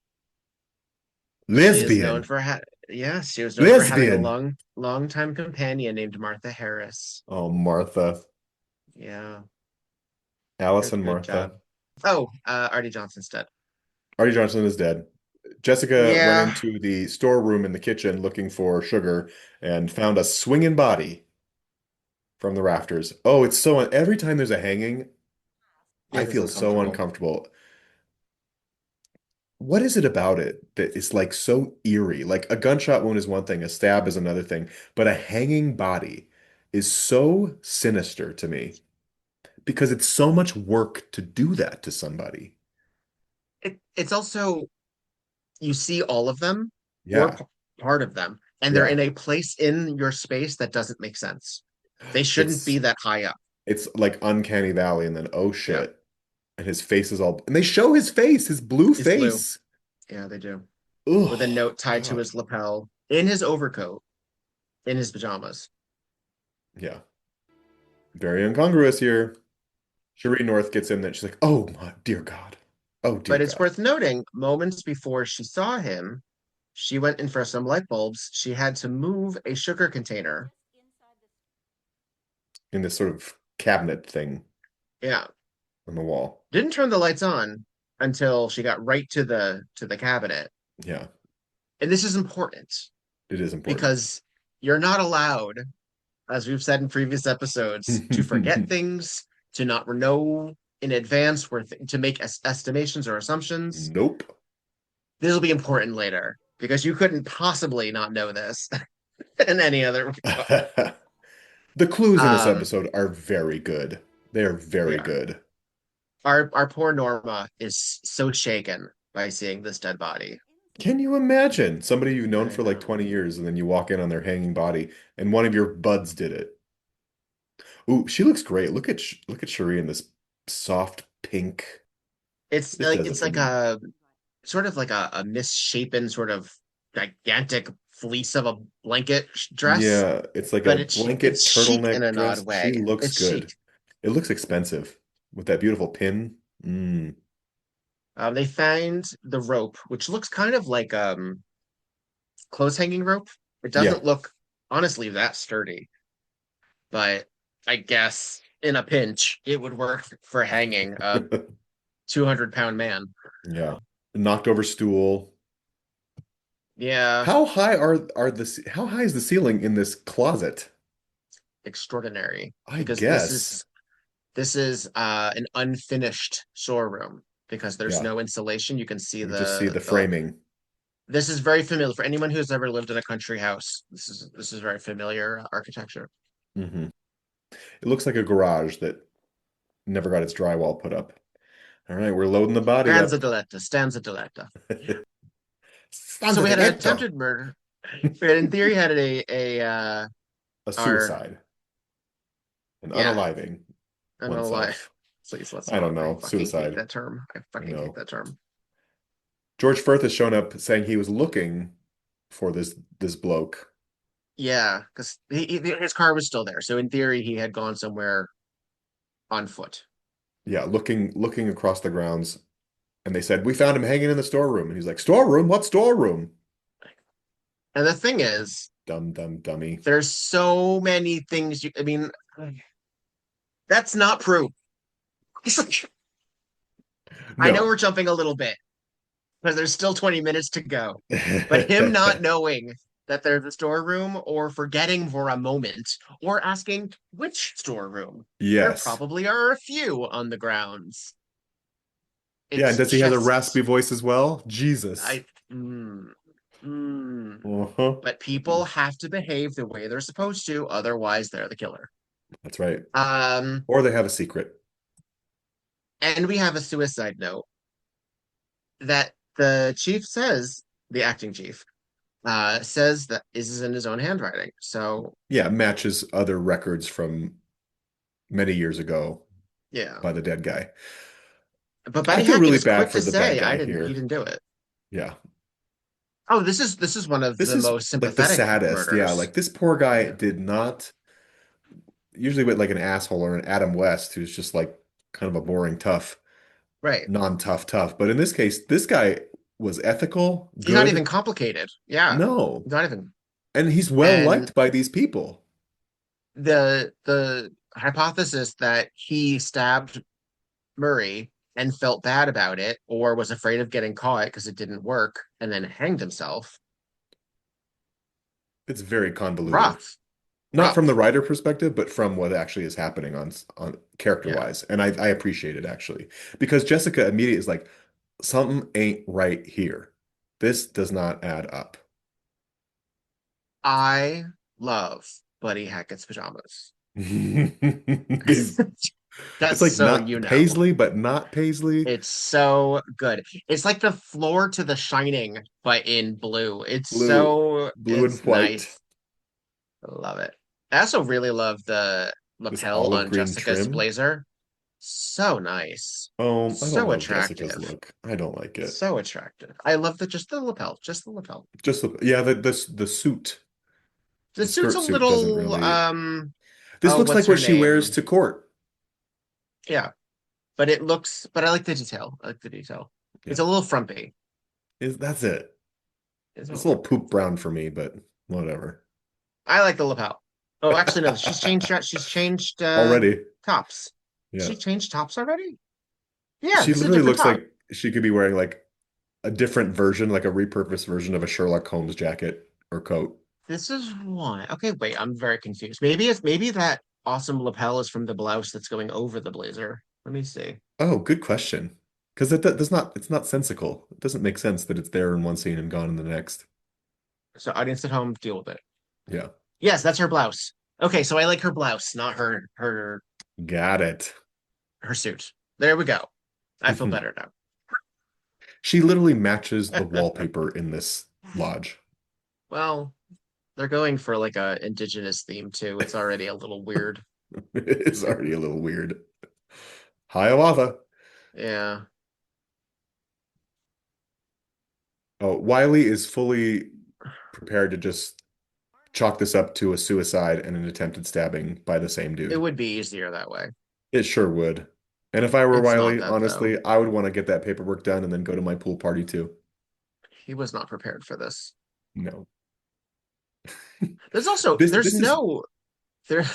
She is known
Lesbian.
for yes, she was known for having a
Lesbian.
long time companion named Martha Harris.
Oh, Martha.
Yeah,
Alice and
good
Martha.
job. Oh, Arte Johnson's dead.
Arte Johnson is dead. Jessica
Yeah.
went into the storeroom in the kitchen looking for sugar and found a swinging body from the rafters. Oh, it's so every time there's a hanging, I
It is
feel so
uncomfortable.
uncomfortable. What is it about it that is like so eerie? Like a gunshot wound is one thing, a stab is another thing, but a hanging body is so sinister to me because it's so much work to do that to somebody.
It's also, you see all of them or
Yeah,
part of them, and they're
yeah.
in a place in your space that doesn't make sense. They shouldn't be that high up.
It's like Uncanny Valley, and then oh
Yeah.
shit. And his face is all, and they show his face, his blue
It's blue.
face.
Yeah, they do.
Ugh,
With a note tied to
God.
his lapel, in his overcoat, in his pajamas.
Yeah. Very incongruous here. Sheree North gets in there. She's like, oh my dear God. Oh dear
But it's
God.
worth noting, moments before she saw him, she went in for some light bulbs. She had to move a sugar container.
In this sort of cabinet thing
Yeah.
on the wall.
Didn't turn the lights on until she got right to the cabinet.
Yeah,
And this is important
it is important.
because you're not allowed, as we've said in previous episodes, to forget things, to not know in advance to make estimations or assumptions.
Nope.
This will be important later because you couldn't possibly not know this in any other way.
The clues in this episode are very good. They are very
Yeah.
good.
Our poor Norma is so shaken by seeing this dead body.
Can you imagine somebody you've known
I
for like
know.
20 years and then you walk in on their hanging body and one of your buds did it? Ooh, she looks great. Look at Sheree in this soft pink.
It's
This
like
does it
it's
for
like
me.
a sort of like a misshapen sort of gigantic fleece of a blanket dress,
Yeah, it's like
but
a blanket
it's chic in
turtleneck
an odd
dress. She
way.
looks
It's chic.
good. It looks expensive with that beautiful pin.
They find the rope, which looks kind of like clothes hanging rope. It
Yeah.
doesn't look honestly that sturdy, but I guess in a pinch it would work for hanging a 200-pound man.
Yeah. Knocked over stool.
Yeah,
How high how high is the ceiling in this closet?
extraordinary
I
because
guess.
this is an unfinished storeroom because there's
Yeah.
no insulation. You can see
We just see the
the
framing.
this is very familiar for anyone who's ever lived in a country house. This is very familiar architecture.
hmm It looks like a garage that never got its drywall put up. All right, we're loading the body
Stanza
up.
diletta, stanza diletta. So
Stanza
we had an
diretto.
attempted murder. We had, in theory, had
A
our
suicide. An
yeah,
unaliving
I don't know why.
oneself.
Please let's
I don't
not. I
know.
fucking hate
Suicide.
that term. I fucking hate
No.
that term.
George Furth has shown up saying he was looking for this bloke.
Yeah, because his car was still there. So in theory, he had gone somewhere on foot.
Yeah, looking across the grounds, and they said, "We found him hanging in the storeroom." And he's like, "Storeroom? What storeroom?"
And the thing is,
Dumb dummy.
there's so many things I mean, that's not proof. I know
No.
we're jumping a little bit because there's still 20 minutes to go. But him not knowing that there's a storeroom or forgetting for a moment or asking which storeroom. There
Yes.
probably are a few on the grounds.
Yeah, and
It's
does he have a
just
raspy voice as well? Jesus.
I mm, mm.
Uh-huh.
But people have to behave the way they're supposed to, otherwise they're the killer.
That's right.
Um,
Or they have a secret.
and we have a suicide note that the chief says, the acting chief, says that is in his own handwriting. So
Yeah, matches other records from many years ago
yeah.
by the dead guy.
But
I
Buddy
feel
Hackett
really
is quick
bad for
to
the bad
say,
guy
he
here.
didn't do it.
Yeah.
Oh, this is one of
This
the
is
most
like the
sympathetic
saddest. Yeah,
murders.
like this poor guy
Yeah.
did not usually with like an asshole or an Adam West who's just like kind of a boring tough,
Right.
non-tough. But in this case, this guy was ethical,
He's not even
good.
complicated. Yeah.
No.
Not even.
And he's well
And
liked by these people.
the hypothesis that he stabbed Murray and felt bad about it or was afraid of getting caught because it didn't work and then hanged himself.
It's very convoluted.
Rough.
Not from the
Rough.
writer perspective, but from what actually is happening on character
Yeah.
wise. And I appreciate it actually. Because Jessica immediately is like, something ain't right here. This does not add up.
I love Buddy Hackett's pajamas.
It's
That's
like
so
not paisley, but not paisley.
It's so good. It's like the floor to The Shining, but in blue.
Blue and
It's
white.
nice. I love it. I also really love the
This
lapel
olive
on
green
Jessica's
trim.
blazer. So nice.
I don't
So
love Jessica's
attractive.
look. I don't like it.
So attractive. I love just the lapel. Just the lapel.
Just yeah, the suit,
The
the
suit's
skirt
a
suit doesn't
little
really. This
oh,
looks
what's
like
her
what she wears
name?
to court.
Yeah. But I like the detail. I like the detail.
Yeah,
It's a little frumpy.
that's it.
It's a
It's a
little
little
frumpy.
poop brown for me, but whatever.
I like the lapel. Oh, actually, no. She's changed
Already,
tops.
yeah.
She changed tops already? Yeah,
She
this is a
literally
different
looks
top.
like she could be wearing like a different version, like a repurposed version of a Sherlock Holmes jacket or coat.
This is one. Okay, wait, I'm very confused. Maybe that awesome lapel is from the blouse that's going over the blazer. Let me see.
Oh, good question. Because it's not sensical. It doesn't make sense that it's there in one scene and gone in the next.
So audience at home, deal with it.
Yeah,
Yes, that's her blouse. Okay, so I like her blouse, not
got it.
her suit. There we go. I feel better
She literally matches the
now.
wallpaper in this lodge.
Well, they're going for like a indigenous theme too. It's already a little weird.
It's already a little weird. Hiawatha.
Yeah.
Oh, Wiley is fully prepared to just chalk this up to a suicide and an attempted stabbing by the same
It
dude.
would be easier that way.
It sure would. And if I were
It's not
Wiley,
that though.
honestly, I would want to get that paperwork done and then go to my pool party too.
He was not prepared for this.
No.
There's also
This this is
there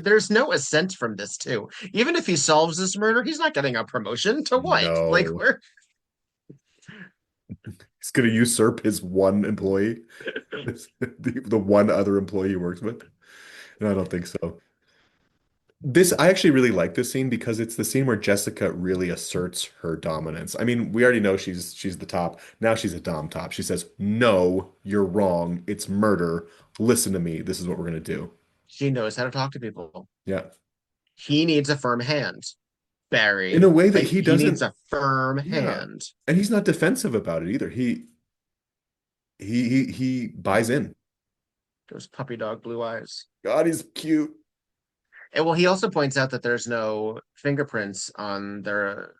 there's no assent from this too. Even if he solves this murder, he's not getting a promotion to what? Like
no.
we're
He's gonna usurp his one employee, the one other employee he works with. And I don't think so. I actually really like this scene because it's the scene where Jessica really asserts her dominance. I mean, we already know she's the top. Now she's a dom top. She says, "No, you're wrong. It's murder. Listen to me. This is what we're gonna do."
she knows how to talk to people.
Yeah.
He needs a firm hand,
In a
Barry.
way that
Like
he
he needs
doesn't,
a firm
yeah.
hand.
And he's not defensive about it either. He buys in.
Those puppy dog blue eyes.
God, he's cute.
And well, he also points out that there's no fingerprints on their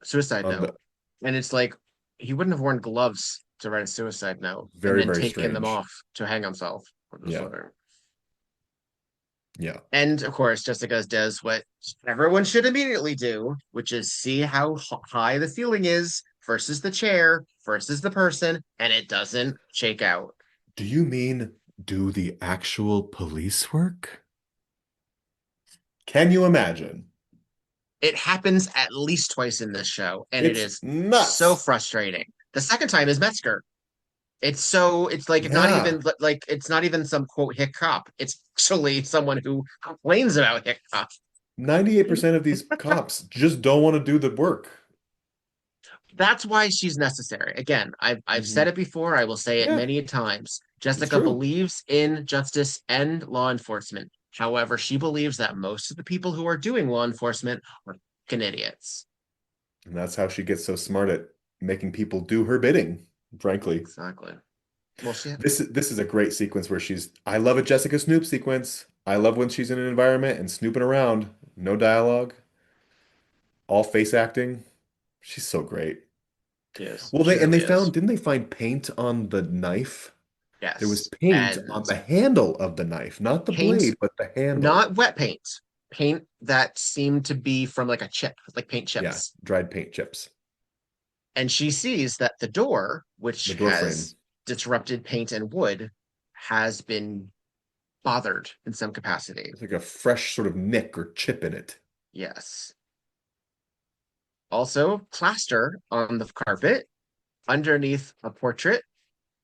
suicide
On the
note. And it's like he wouldn't have worn gloves to write a suicide note and
very,
then
very
taken them
strange.
off to hang himself.
Yeah. Yeah.
And of course, Jessica does what everyone should immediately do, which is see how high the ceiling is versus the chair versus the person, and it doesn't shake out.
Do you mean do the actual police work? Can you imagine?
It happens at least twice in this show, and it
It's
is so
nuts.
frustrating. The second time is Metzger. It's like
Yeah.
it's not even some quote hick cop. It's actually someone who complains about hick cop.
98% of these cops just don't want to do the work.
That's why she's necessary. Again, I've said
Mhm.
it before, I will say it
Yeah,
many times.
it's
Jessica
true.
believes in justice and law enforcement. However, she believes that most of the people who are doing law enforcement are fucking idiots.
And that's how she gets so smart at making people do her bidding, frankly.
Exactly. Well, she
This is a great sequence where I love a Jessica Snoop sequence. I love when she's in an environment and snooping around. No dialogue, all face acting. She's so great.
is.
Well,
She
they
really is.
found, didn't they find paint on the knife? There was
Yes.
paint
And
on the handle of the knife, not the
paint,
blade, but the handle.
not wet paint. Paint that seemed to be from like a chip, like paint
Yeah,
chips.
dried paint chips.
And she sees that the door, which
The door frame.
has disrupted paint and wood, has been bothered in some capacity.
It's like a fresh sort of nick or chip in it.
Yes. Also, plaster on the carpet underneath a portrait.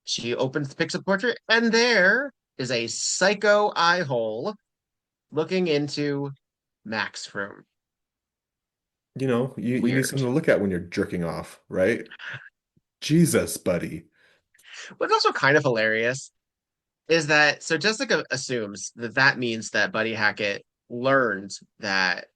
She picks a portrait, and there is a psycho eye hole looking into Mac's room.
You need something
Weird.
to look at when you're jerking off, right? Jesus, buddy.
What's also kind of hilarious is that so Jessica assumes that that means that Buddy Hackett learned that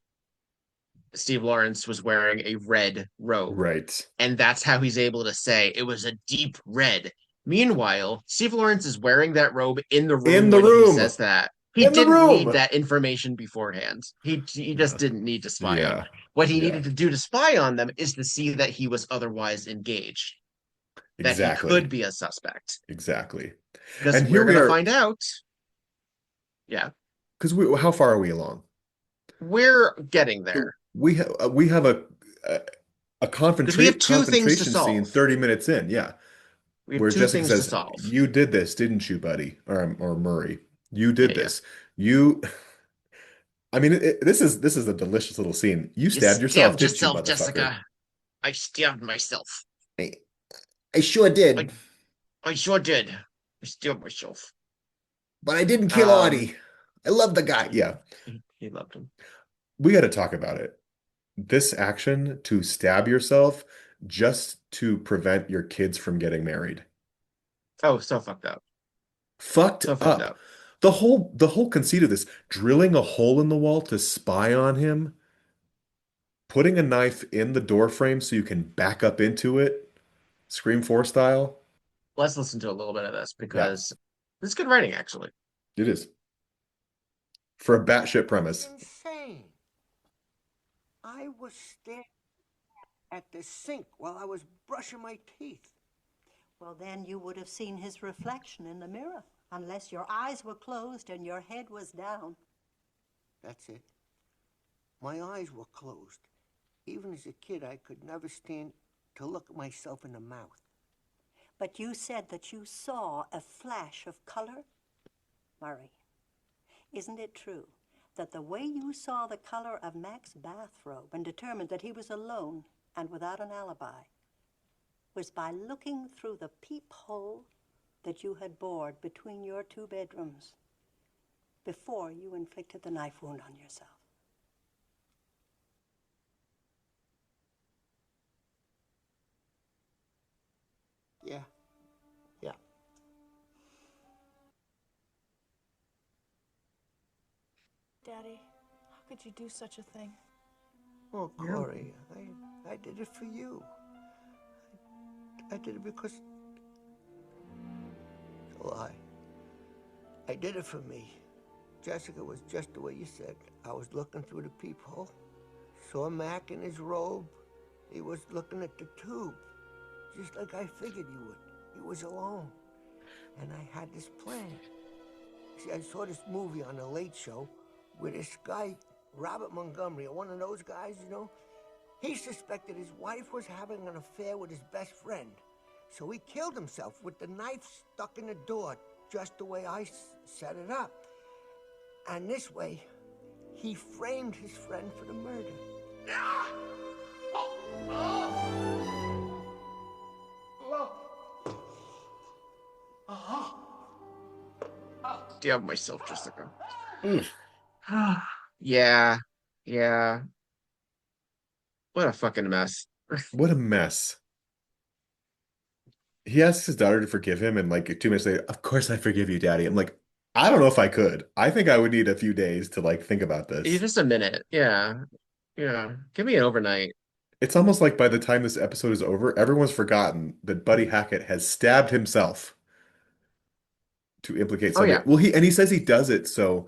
Steve Lawrence was wearing a red robe,
Right.
and that's how he's able to say it was a deep red. Meanwhile, Steve Lawrence is wearing that robe in the room
In the
when he
room.
says that. He
In the
didn't need
room.
that information beforehand. He just
Yeah.
didn't need to spy on
Yeah.
them. What he
Yeah.
needed to do to spy on them is to see that he was otherwise engaged, that he could
Exactly.
be a suspect.
Exactly.
Because
And here
we're
we
gonna
are,
find out. Yeah,
because how far are we along?
we're getting
So
there.
we have a
Because we have two things to
confrontation scene
solve.
30 minutes in, yeah,
We have
where
two
Jessica
things to
says,
solve.
"You did this, didn't you, buddy?" Or Murray, "You
Yeah,
did
yeah.
this. You." I mean, this is a delicious little scene. You
You
stabbed yourself,
stabbed
didn't you,
yourself,
motherfucker?
Jessica. I stabbed myself.
I, I sure
I
did,
I sure did. I stabbed myself.
but I didn't kill
Um,
Audie. I love the guy. Yeah,
he loved him.
we got to talk about it. This action to stab yourself just to prevent your kids from getting married.
Oh, so fucked up.
Fucked
So fucked
up.
up.
The whole conceit of this, drilling a hole in the wall to spy on him, putting a knife in the door frame so you can back up into it, Scream 4 style.
Let's listen to a little bit of this
Yeah,
because this is good writing, actually.
it is. For a batshit premise.
Insane. I was staring at the sink while I was brushing my teeth.
Well, then you would have seen his reflection in the mirror, unless your eyes were closed and your head was down.
That's it. My eyes were closed. Even as a kid, I could never stand to look at myself in the mouth.
But you said that you saw a flash of color? Murray, isn't it true that the way you saw the color of Mac's bathrobe and determined that he was alone and without an alibi was by looking through the peephole that you had bored between your two bedrooms before you inflicted the knife wound on yourself?
Yeah. Yeah.
Daddy, how could you do such a thing?
Oh, Corey, I did it for you. I did it because... It's a lie. I did it for me. Jessica was just the way you said. I was looking through the peephole. Saw Mac in his robe. He was looking at the tube. Just like I figured you would. He was alone. And I had this plan. See, I saw this movie on the Late Show where this guy, Robert Montgomery, one of those guys, you know, he suspected his wife was having an affair with his best friend. So he killed himself with the knife stuck in the door, just the way I set it up. And this way, he framed his friend for the murder.
Damn myself, Jessica. Yeah. Yeah. What a fucking mess.
What a mess. He asks his daughter to forgive him, and like 2 minutes later, of course I forgive you, Daddy. I'm like, I don't know if I could. I think I would need a few days to like think about this.
Just a minute. Yeah. Yeah. Give me an overnight.
It's almost like by the time this episode is over, everyone's forgotten that Buddy Hackett has stabbed himself to implicate
Oh,
somebody.
yeah.
Well, he says he does it so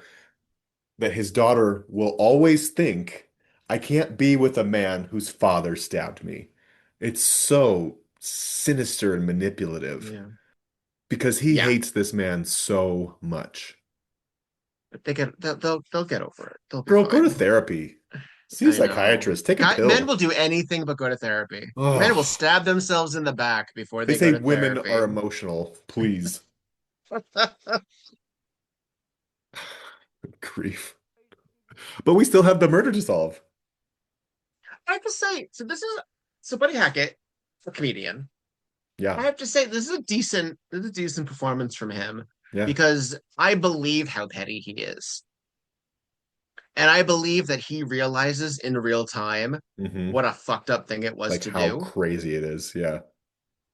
that his daughter will always think, I can't be with a man whose father stabbed me. It's so sinister and manipulative
Yeah.
because he
Yeah.
hates this man so much.
But they'll get over it. They'll be
Girl, go to
fine.
therapy. See a
I know.
psychiatrist. Take a pill.
Men will do anything but go to therapy. Men will
Ugh.
stab themselves in the back before
They
they
say
go to
women
therapy.
are emotional. Please. Grief. But we still have the murder to solve.
I have to say, so Buddy Hackett, a comedian. I
Yeah.
have to say this is a decent performance from him
Yeah.
because I believe how petty he is. And I believe that he realizes in real time
Mhm.
what a fucked up thing it was
Like
to
how
do.
crazy it is. Yeah.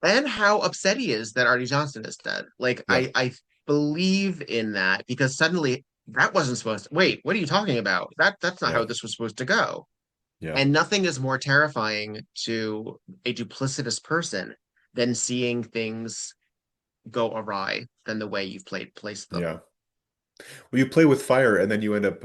And how upset he is that Arte Johnson is dead. Like
Yeah.
I believe in that because suddenly that wasn't supposed to wait, what are you talking about? That's not
Yeah.
how this was supposed to go.
Yeah.
And nothing is more terrifying to a duplicitous person than seeing things go awry than the way you've placed them.
Yeah. Well, you play with fire and then you end up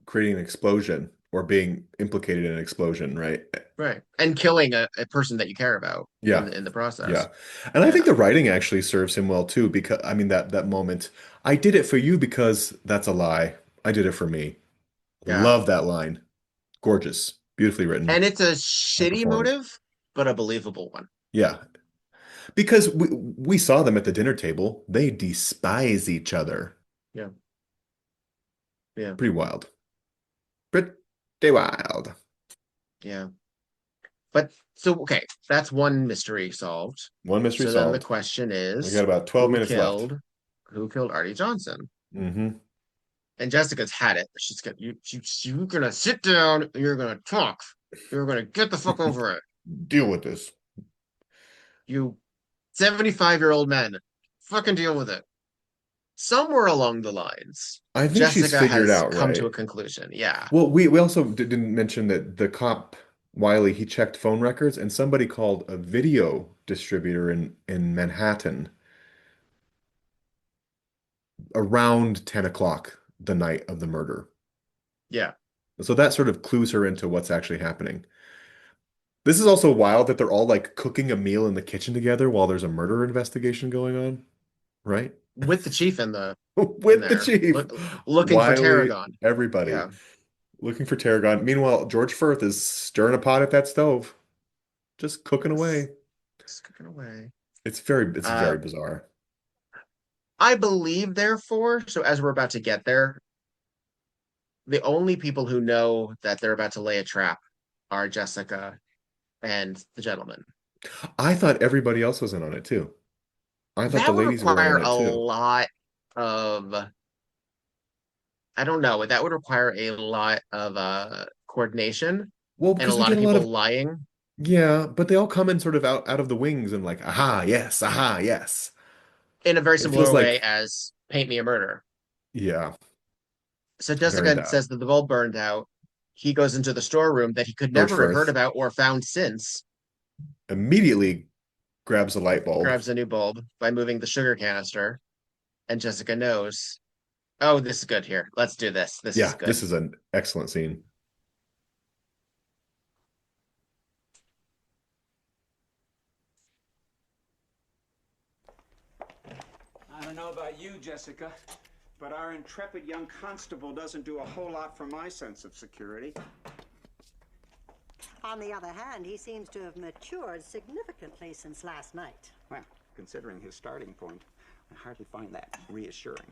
creating an explosion or being implicated in an explosion, right?
Right. And killing a person that you care about
Yeah.
in the process.
Yeah. And I think
Yeah.
the writing actually serves him well too, because I mean that moment, I did it for you because that's a lie. I did it for me.
Yeah.
Love that line. Gorgeous. Beautifully written.
And it's a shitty
performed.
motive, but a believable one.
Yeah. Because we saw them at the dinner table. They despise each other.
Yeah. Yeah.
Pretty wild. Pretty wild.
Yeah. But so okay, that's one mystery solved.
One mystery
So then the
solved.
question is,
We got about 12
who
minutes left.
Who killed Arte Johnson?
Mm-hmm.
And Jessica's had it. She's got you're gonna sit down and you're gonna talk. You're gonna get the fuck over it.
Deal with this.
You 75-year-old men, fucking deal with it. Somewhere along the lines,
I think she's
Jessica
figured
has
out,
come
right?
to a conclusion. Yeah.
Well, we also didn't mention that the cop, Wiley, he checked phone records and somebody called a video distributor in Manhattan around 10 o'clock the night of the murder.
Yeah.
So that sort of clues her into what's actually happening. This is also wild that they're all like cooking a meal in the kitchen together while there's a murder investigation going on, right?
With the chief in
With the
there,
chief.
looking for
Wiley,
tarragon.
everybody
Yeah.
looking for tarragon. Meanwhile, George Furth is stirring a pot at that stove, just cooking away.
It's cooking away.
It's very bizarre.
I believe, therefore, so as we're about to get there, the only people who know that they're about to lay a trap are Jessica and the gentleman.
I thought everybody else was in on it too. I thought the
That would
ladies were in
require
on it
a
too.
lot of, I don't know, that would require a lot of coordination
Well,
and a
because we
lot
get
of
a lot
people
of
lying.
yeah, but they all come in sort of out of the wings and like, aha, yes.
In a very
It
similar
feels
way
like
as Paint Me a Murder.
yeah,
So
very
Jessica
that.
says that the bulb burned out. He goes into the storeroom that he could
George
never have heard
Firth
about or found since,
immediately grabs a light bulb.
grabs a new bulb by moving the sugar canister, and Jessica knows, oh, this is good here. Let's do this. This is
Yeah,
good.
this is an excellent scene.
I don't know about you, Jessica, but our intrepid young constable doesn't do a whole lot for my sense of security.
On the other hand, he seems to have matured significantly since last night.
Well, considering his starting point, I hardly find that reassuring.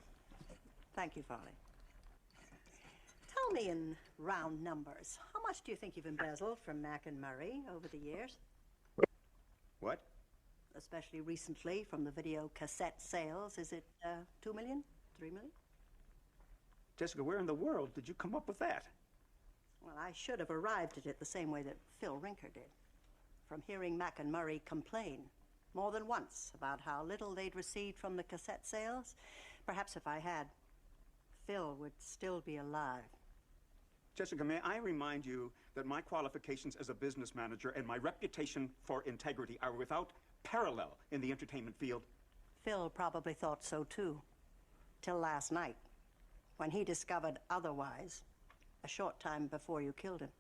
Thank you, Farley. Tell me in round numbers, how much do you think you've embezzled from Mac and Murray over the years?
What?
Especially recently from the video cassette sales. Is it 2 million? 3 million?
Jessica, where in the world did you come up with that?
Well, I should have arrived at it the same way that Phil Rinker did. From hearing Mac and Murray complain more than once about how little they'd received from the cassette sales. Perhaps if I had, Phil would still be alive.
Jessica, may I remind you that my qualifications as a business manager and my reputation for integrity are without parallel in the entertainment field?
Phil probably thought so too, till last night, when he discovered otherwise, a short time before you killed him.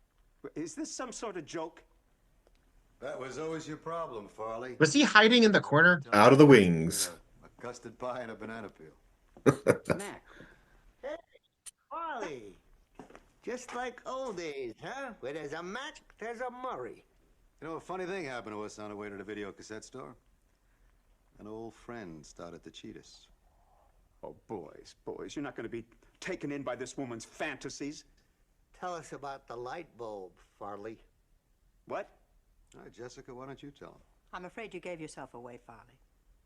Is this some sort of joke?
That was always your problem, Farley.
Was he hiding in the corner?
Out of the wings.
A custard pie and a banana peel.
Mac.
Hey, Farley. Just like old days, huh? Where there's a Mac, there's a Murray.
You know, a funny thing happened to us on the way to the video cassette store. An old friend started to cheat us.
Oh, boys, you're not going to be taken in by this woman's fantasies.
Tell us about the light bulb, Farley.
What?
All right, Jessica, why don't you tell him?
I'm afraid you gave yourself away, Farley.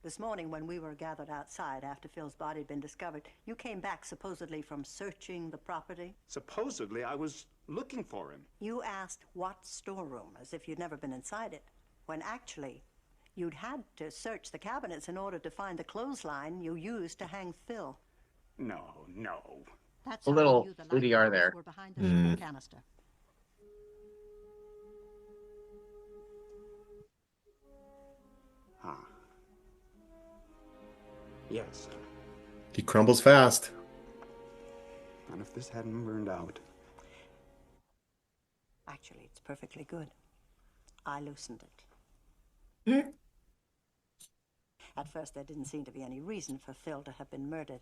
This morning when we were gathered outside after Phil's body had been discovered, you came back supposedly from searching the property.
Supposedly, I was looking for him.
You asked what storeroom, as if you'd never been inside it, when actually you'd had to search the cabinets in order to find the clothesline you used to hang Phil.
No.
That's
A
how
little
you knew the light
UDR
bulbs
there.
were behind the sugar canister.
Huh. Yes.
He crumbles fast.
And if this hadn't burned out.
Actually, it's perfectly good. I loosened it. At first, there didn't seem to be any reason for Phil to have been murdered.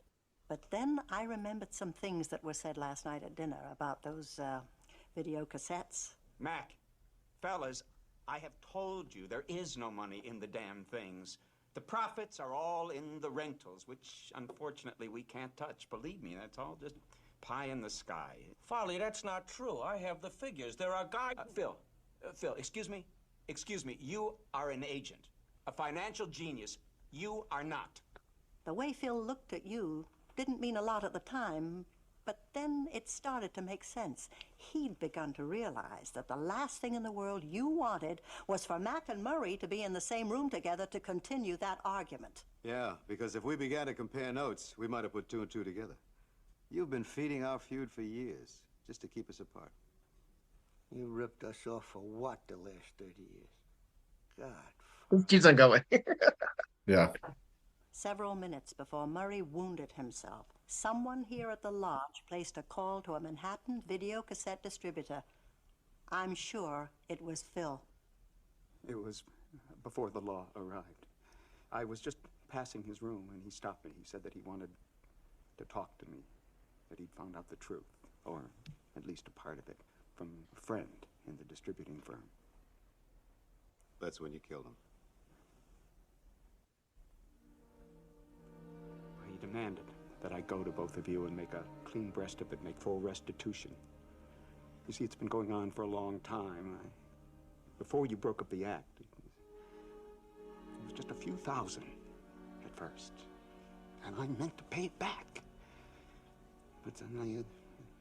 But then I remembered some things that were said last night at dinner about those video cassettes.
Mac, fellas, I have told you there is no money in the damn things. The profits are all in the rentals, which unfortunately we can't touch. Believe me, that's all just pie in the sky.
Farley, that's not true. I have the figures. There are guys...
Phil, excuse me. You are an agent, a financial genius. You are not.
The way Phil looked at you didn't mean a lot at the time, but then it started to make sense. He'd begun to realize that the last thing in the world you wanted was for Mac and Murray to be in the same room together to continue that argument.
Yeah, because if we began to compare notes, we might have put two and two together. You've been feeding our feud for years, just to keep us apart.
You ripped us off for what the last 30 years? God.
Keeps on going.
Yeah.
Several minutes before Murray wounded himself, someone here at the lodge placed a call to a Manhattan video cassette distributor. I'm sure it was Phil.
It was before the law arrived. I was just passing his room and he stopped me. He said that he wanted to talk to me, that he'd found out the truth, or at least a part of it, from a friend in the distributing firm.
That's when you killed him.
He demanded that I go to both of you and make a clean breast of it, make full restitution. You see, it's been going on for a long time. Before you broke up the act, it was just a few thousand at first. And I meant to pay it back. But then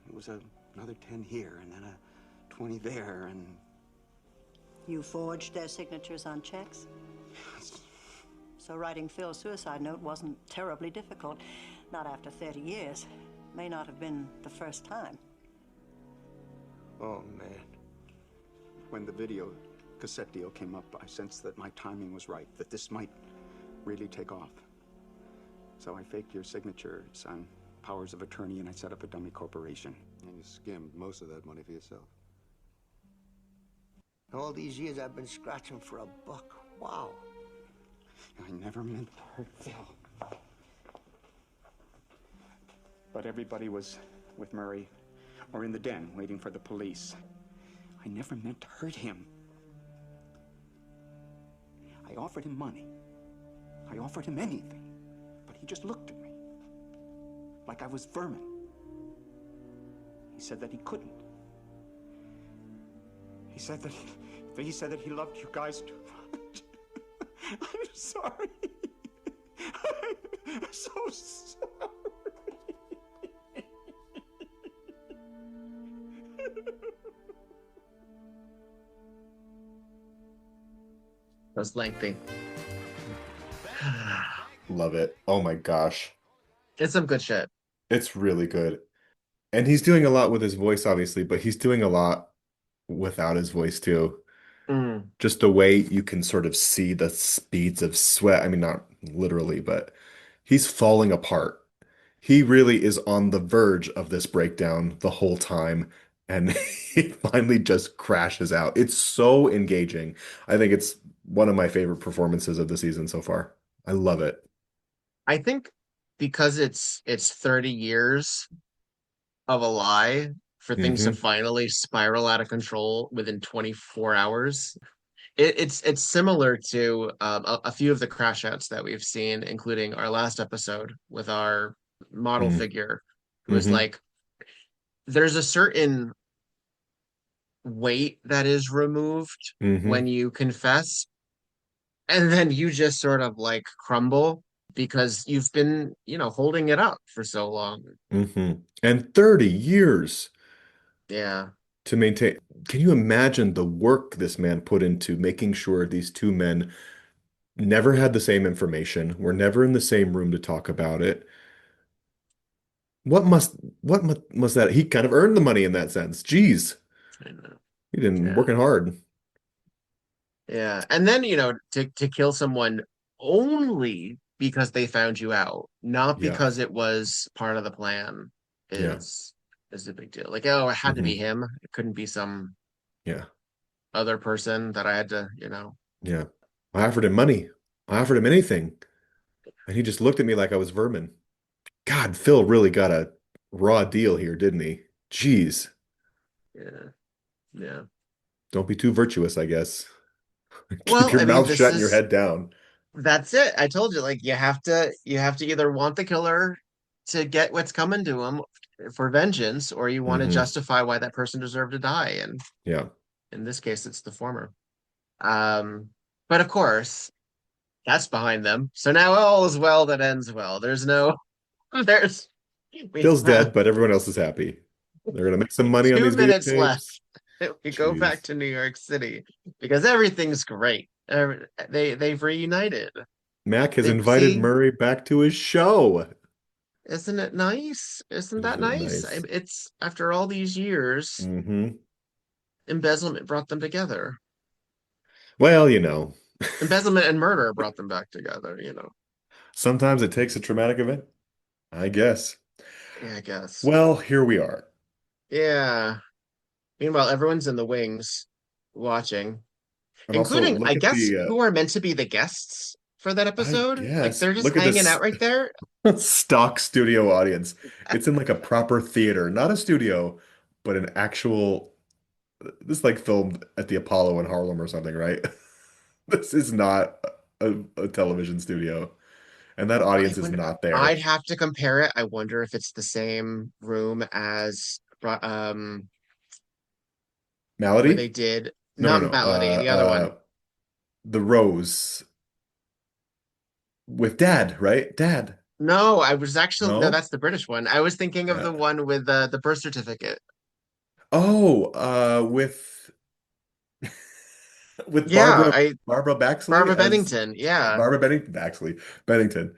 it was another 10 here, and then a 20 there, and...
You forged their signatures on checks? So writing Phil's suicide note wasn't terribly difficult. Not after 30 years. May not have been the first time.
Oh, man.
When the video cassette deal came up, I sensed that my timing was right, that this might really take off. So I faked your signature, signed powers of attorney, and I set up a dummy corporation.
And you skimmed most of that money for yourself.
All these years I've been scratching for a buck. Wow.
I never meant to hurt Phil. But everybody was with Murray, or in the den, waiting for the police. I never meant to hurt him. I offered him money. I offered him anything. But he just looked at me, like I was vermin. He said that he couldn't. He said that he loved you guys too much. I'm sorry. I'm so sorry.
That was lengthy.
Love it. Oh my gosh.
It's some good shit.
It's really good. And he's doing a lot with his voice, obviously, but he's doing a lot without his voice too. Just the way you can sort of see the speeds of sweat. I mean, not literally, but he's falling apart. He really is on the verge of this breakdown the whole time, and he finally just crashes out. It's so engaging. I think it's one of my favorite performances of the season so far. I love it.
I think because it's 30 years of a lie for things to finally spiral out of control within 24 hours. It's similar to a few of the crash outs that we've seen, including our last episode with our model figure, who was like, there's a certain weight that is removed when you confess, and then you just sort of like crumble because you've been, holding it up for so long.
And 30 years.
Yeah.
To maintain. Can you imagine the work this man put into making sure these two men never had the same information, were never in the same room to talk about it? What must that he kind of earned the money in that sense. Jeez.
I know.
He didn't working hard.
Yeah. And then, to kill someone only because they found you out, not because it was part of the plan is a big deal. Like, oh, it had to be him. It couldn't be some other person that I had to,
Yeah. I offered him money. I offered him anything. And he just looked at me like I was vermin. God, Phil really got a raw deal here, didn't he? Jeez.
Yeah. Yeah.
Don't be too virtuous, I guess.
Well,
Keep your mouth shut and your head down.
That's it. I told you, like, you have to either want the killer to get what's coming to him for vengeance, or you want to justify why that person deserved to die. And in this case, it's the former. But of course, that's behind them. So now all is well that ends well.
Phil's dead, but everyone else is happy. They're gonna make some money on these
2 minutes
videotapes.
left. We go back to New York City because everything's great. They've reunited.
Mac has invited Murray back to his show.
Isn't it nice? Isn't that nice? It's after all these years, embezzlement brought them together.
Well,
Embezzlement and murder brought them back together,
Sometimes it takes a traumatic event, I guess.
Yeah, I guess.
Well, here we are.
Yeah. Meanwhile, everyone's in the wings watching.
And also
including, I
look at
guess,
the
who are meant to be the guests for that
I
episode. Like
guess
they're just
look at
hanging
this
out right there.
stock studio audience. It's in like a proper theater, not a studio, but an actual this is like filmed at the Apollo in Harlem or something, right? This is not a television studio, and that
I
audience is
wonder,
not
I'd
there.
have to compare it. I wonder if it's the same room as where they
Malady?
did
No, no,
not
no.
Melody, the other one.
The Rose with Dad, right? Dad.
No, I was actually no,
No?
that's the British one. I was thinking of
Yeah.
the one with the birth certificate.
Oh, with
Yeah, I
Barbara Baxley
Barbara
as
Bennington. Yeah.
Barbara Bennington.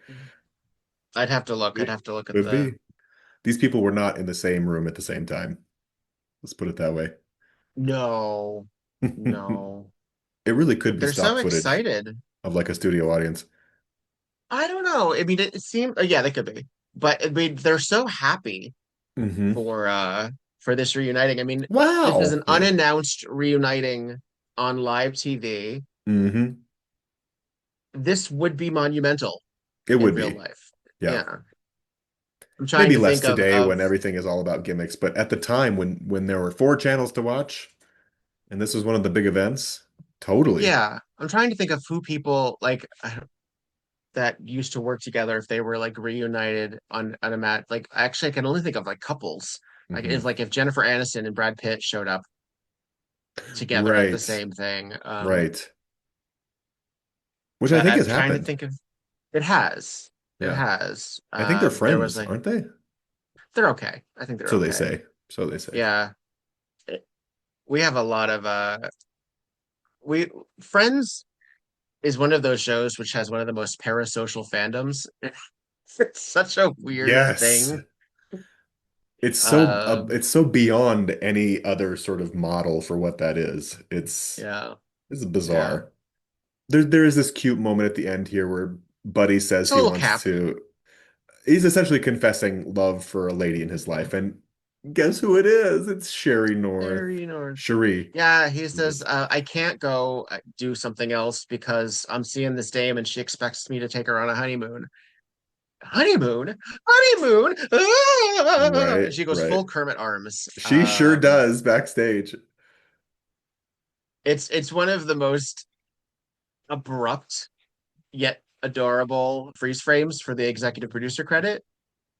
I'd have to look. I'd
It
have to look at
could
the
be. These people were not in the same room at the same time. Let's put it that way.
no, no.
It really could
But
be
they're so
stock footage
excited.
of like a studio audience.
I don't know. I mean, it seemed yeah, they could be. But I mean, they're so happy
Hmm.
for this reuniting. I mean, this is
Wow.
an
Yeah.
unannounced reuniting on live TV.
Hmm.
This would be monumental
It
in
would
real
be.
life.
Yeah.
Yeah. I'm trying
Maybe
to
less
think
today
of
when everything is all about gimmicks, but at the time when there were four channels to watch and this was one of the big events, totally.
yeah, I'm trying to think of who people like that used to work together if they were like reunited on a mat. Like actually I can only think of like couples.
Hmm.
Like if Jennifer Aniston and Brad Pitt showed up together at the
Right.
same thing.
Right. Which I
But
think
I'm
has
trying to
happened.
think of it has. It
Yeah.
has.
I think they're
There was
friends,
like
aren't they?
they're okay. I think they're
So they
okay.
say. So they say.
Yeah. It- we have a lot of we Friends is one of those shows which has one of the most parasocial fandoms. It's such a weird
Yes.
thing.
It's so beyond any other sort of model for what that is.
Yeah.
It's
Yeah.
bizarre. There is this cute moment at the end here where Buddy
It's
says
a
he
little
wants
cap.
to he's essentially confessing love for a lady in his life, and guess who it is? It's Sheree North.
There, you know.
Sheree.
Yeah, he says,
North.
I can't go do something else because I'm seeing this dame and she expects me to take her on a honeymoon. Honeymoon? Honeymoon? Ah!
Right,
And she goes
right.
full Kermit arms.
She sure does backstage.
It's one of the most abrupt yet adorable freeze frames for the executive producer credit.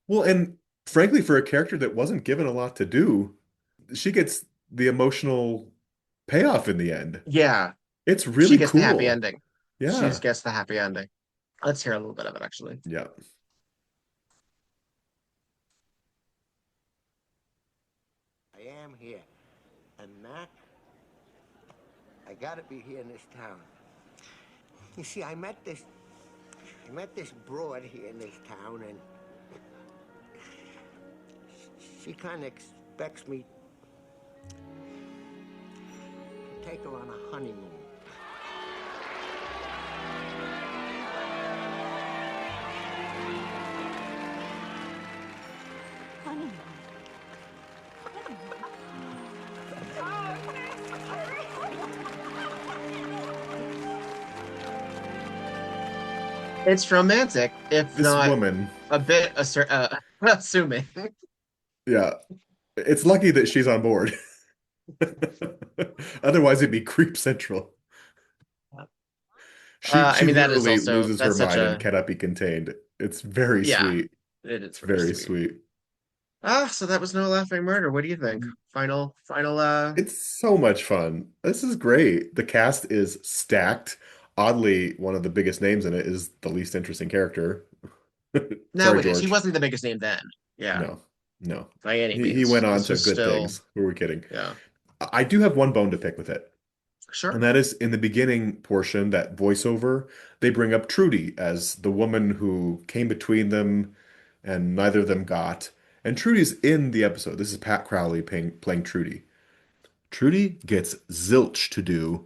Well, and frankly, for a character that wasn't given a lot to do, she gets the emotional payoff in the end.
Yeah,
It's
she
really
gets the happy
cool.
ending. She
Yeah.
gets the happy ending. Let's hear a little bit of it, actually.
Yeah.
I am here. And Mac, I gotta be here in this town. You see, I met this broad here in this town, and she kind of expects me to take her on a honeymoon.
Honeymoon.
It's romantic, if
This
not
woman,
a bit assuming.
yeah, it's lucky that she's on board. Otherwise, it'd be creep central.
I
She
mean, that is
literally
also
loses her
that's such
mind and
a
cannot be contained. It's very
yeah,
sweet.
it is
It's
very
very
sweet.
sweet.
So that was No Laughing Murder. What do you think? Final
It's so much fun. This is great. The cast is stacked. Oddly, one of the biggest names in it is the least interesting character.
now
Sorry,
it is. He
George.
wasn't the biggest name then. Yeah,
No, no.
by any
He
means.
went on
This
to
was
good
still
things. Who are we kidding?
yeah.
I do have one bone to pick with it.
Sure.
And that is in the beginning portion, that voiceover, they bring up Trudy as the woman who came between them and neither of them got. And Trudy's in the episode. This is Pat Crowley playing Trudy. Trudy gets zilch to do.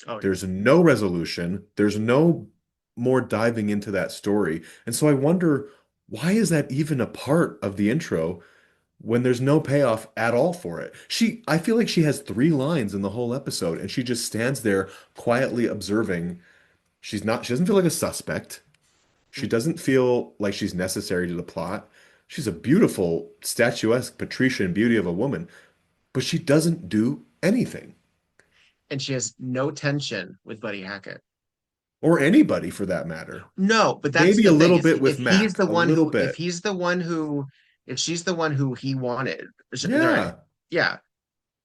Oh yeah.
There's no resolution. There's no more diving into that story. And so I wonder, why is that even a part of the intro? when there's no payoff at all for it. I feel like she has three lines in the whole episode, and she just stands there quietly observing. She doesn't feel like a suspect. She doesn't feel like she's necessary to the plot. She's a beautiful, statuesque, patrician beauty of a woman, but she doesn't do anything.
And she has no tension with Buddy Hackett.
Or anybody for that matter.
No, but that's
Maybe a
the thing.
little bit with Mac, a little bit.
If she's the one who he wanted,
Yeah,
yeah,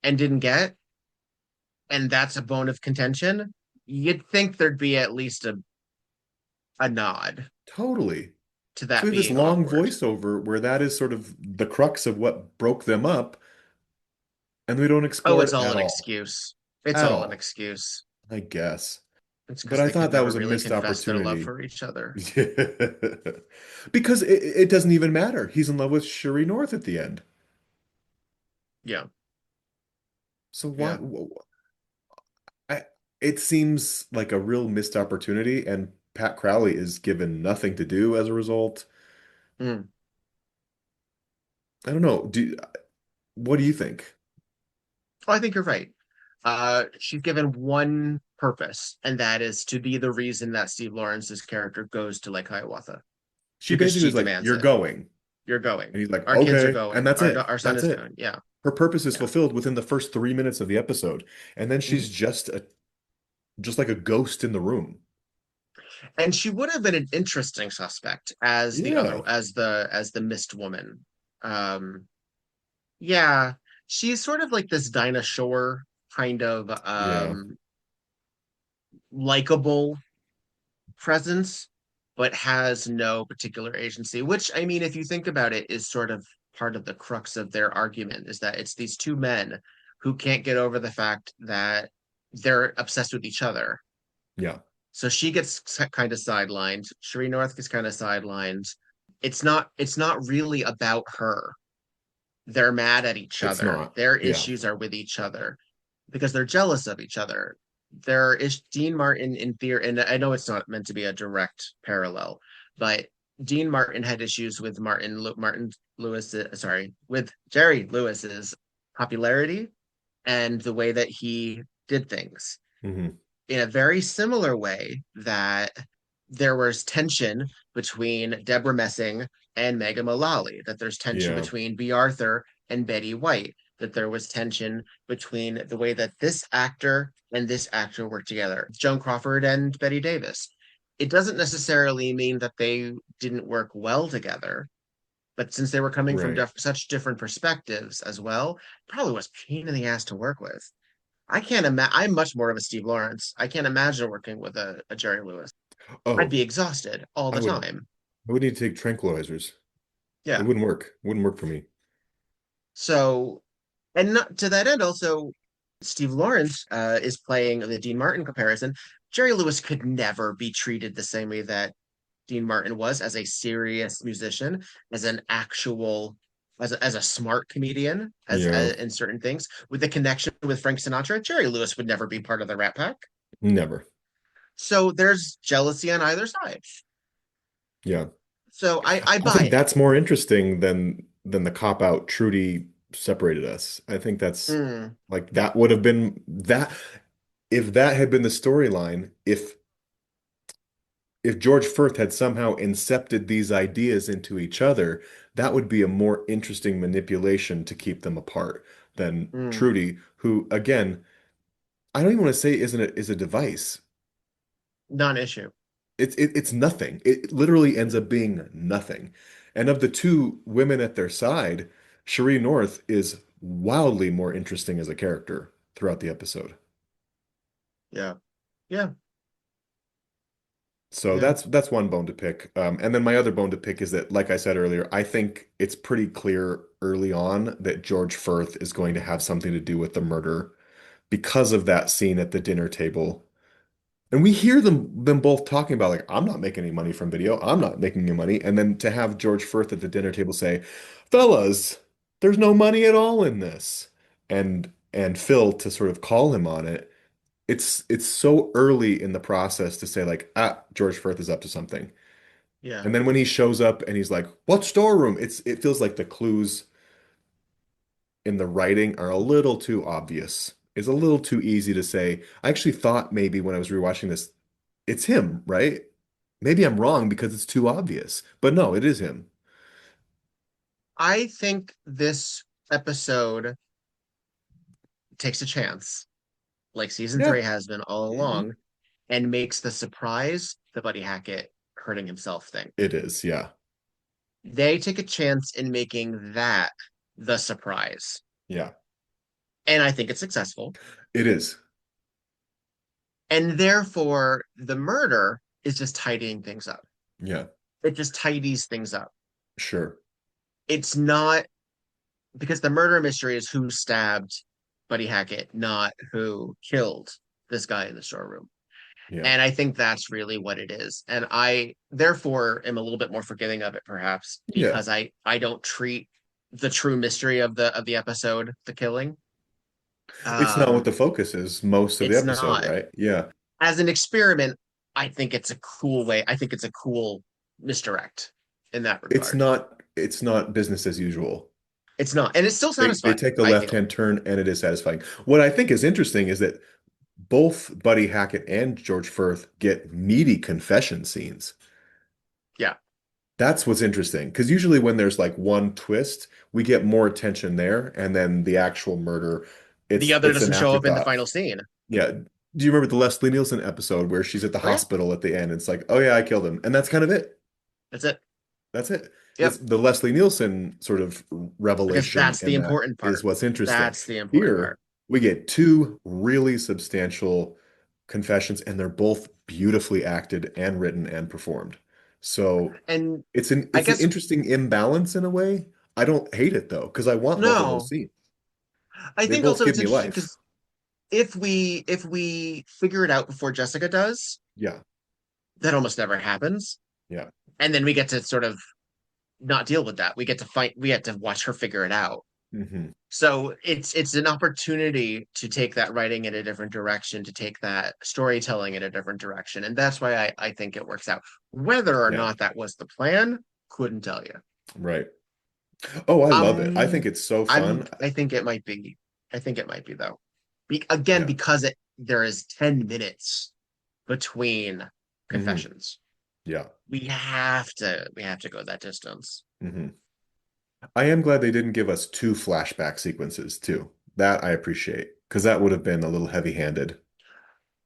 and didn't get, and that's a bone of contention, you'd think there'd be at least a nod
totally.
to
So
that
we have this
being
long
awkward.
voiceover where that is sort of the crux of what broke them up, and we don't
Oh,
explore
it's
it
all
at
an
all.
excuse. It's
At
all an
all,
excuse.
I guess.
It's
But
because
I
they
thought
could
that
never
was a
really
missed
confess their love
opportunity.
for each other.
Because it doesn't even matter. He's in love with Sheree North at the end.
Yeah,
So why?
yeah.
I, it seems like a real missed opportunity, and Pat Crowley is given nothing to do as a result.
Mm.
I don't know. What do you think?
Oh, I think you're right. She's given one purpose, and that is to be the reason that Steve Lawrence's character goes to Lake Hiawatha
She
because
basically
she
was like,
demands
"You're
it.
going,"
You're going.
and he's like,
Our kids are
"Okay," and
going.
that's it.
Our son
That's
is
it.
going. Yeah,
Her purpose is
yeah.
fulfilled within the first 3 minutes of the episode, and then
Mhm.
she's just like a ghost in the room.
And she would have been an interesting suspect as the other
Yeah,
as the mist woman. Um, yeah, she's sort of like this Dinah Shore kind of
yeah,
likable presence, but has no particular agency, which, I mean, if you think about it, is sort of part of the crux of their argument is that it's these two men who can't get over the fact that they're obsessed with each other.
yeah.
So she gets kind of sidelined. Sheree North gets kind of sidelined. It's not really about her. They're mad at each
It's
other.
not.
Their
Yeah.
issues are with each other because they're jealous of each other. There is Dean Martin in theory, and I know it's not meant to be a direct parallel, but Dean Martin had issues with Martin Lewis, sorry, with Jerry Lewis's popularity and the way that he did things
Hmm.
in a very similar way that there was tension between Deborah Messing and Megan Mullally, that there's tension
Yeah.
between B. Arthur and Betty White, that there was tension between the way that this actor and this actor work together, Joan Crawford and Betty Davis. It doesn't necessarily mean that they didn't work well together, but since they were coming from
Right.
such different perspectives as well, probably was a pain in the ass to work with. I can't imagine. I'm much more of a Steve Lawrence. I can't imagine working with a Jerry Lewis. I'd
Oh,
be exhausted all
I
the
would
time.
I would need to take tranquilizers. It
Yeah.
wouldn't work. It wouldn't work for me.
So, and not to that end, also, Steve Lawrence is playing the Dean Martin comparison. Jerry Lewis could never be treated the same way that Dean Martin was as a serious musician, as an actual, as a smart comedian,
Yeah.
in certain things. With the connection with Frank Sinatra, Jerry Lewis would never be part of the Rat Pack.
Never.
So there's jealousy on either side.
Yeah.
So I
I
buy
think
it.
that's more interesting than the cop out Trudy separated us. I think that's
Mm,
like that would have been that if that had been the storyline, if George Furth had somehow incepted these ideas into each other, that would be a more interesting manipulation to keep them apart than
mm,
Trudy, who again, I don't even want to say is a device.
non-issue.
It's nothing. It literally ends up being nothing. And of the two women at their side, Sheree North is wildly more interesting as a character throughout the episode.
Yeah. Yeah.
So
Yeah.
that's one bone to pick. And then my other bone to pick is that, like I said earlier, I think it's pretty clear early on that George Furth is going to have something to do with the murder because of that scene at the dinner table. And we hear them both talking about like, I'm not making any money from video. I'm not making any money. And then to have George Furth at the dinner table say, fellas, there's no money at all in this. And Phil to sort of call him on it. It's so early in the process to say like, George Furth is up to something.
Yeah.
And then when he shows up and he's like, what storeroom? It feels like the clues in the writing are a little too obvious. It's a little too easy to say. I actually thought maybe when I was rewatching this, it's him, right? Maybe I'm wrong because it's too obvious. But no, it is him.
I think this episode takes a chance, like season
Yeah.
three has been all
Hmm.
along, and makes the surprise the Buddy Hackett hurting himself thing.
It is, yeah.
They take a chance in making that the surprise.
Yeah.
And I think it's successful.
It is.
And therefore, the murder is just tidying things up.
Yeah.
It just tidies things up.
Sure.
It's not because the murder mystery is who stabbed Buddy Hackett, not who killed this guy in the storeroom.
Yeah.
And I think that's really what it is. And I therefore am a little bit more forgiving of it, perhaps,
Yeah.
because I don't treat the true mystery of the episode, the killing.
It's not what
Um,
the focus is most of the
it's
episode,
not.
right? Yeah.
As an experiment, I think it's a cool way. I think it's a cool misdirect in that regard.
It's not business as usual.
It's not, and it's still
They
satisfying,
take a
I feel.
left-hand turn and it is satisfying. What I think is interesting is that both Buddy Hackett and George Furth get meaty confession scenes.
Yeah.
That's what's interesting. Because usually when there's like one twist, we get more attention there, and then the actual murder,
The other
it's an
doesn't show up in the
afterthought.
final scene.
Yeah. Do you remember the Leslie Nielsen episode where she's at the
Oh yeah,
hospital at the end? It's like, oh yeah, I killed him. And that's kind of it.
that's it.
That's it.
Yep.
The Leslie Nielsen sort of
Because
revelation
that's the
in that
important part.
is what's interesting.
That's the important
Here,
part.
we get two really substantial confessions, and they're both beautifully acted and written and performed. So
And
it's an
I
it's an
guess
interesting imbalance in a way. I don't hate it though, because I want both of those
no.
scenes.
I
They
think
both
also
give
it's
me
interesting
life.
because if we figure it out before Jessica does,
Yeah,
that almost never happens.
yeah.
And then we get to sort of not deal with that. We get to fight, we get to watch her figure it out.
Hmm.
So it's an opportunity to take that writing in a different direction, to take that storytelling in a different direction. And that's why I think it works out. Whether or
Yeah,
not that was the plan, couldn't tell you.
right. Oh, I love it. I think
Um,
it's so fun.
I think it might be. I think it might be though. Again,
Yeah.
because there is 10 minutes between
Hmm.
confessions.
Yeah.
We have to go that distance.
Hmm. I am glad they didn't give us two flashback sequences too. That I appreciate, because that would have been a little heavy-handed.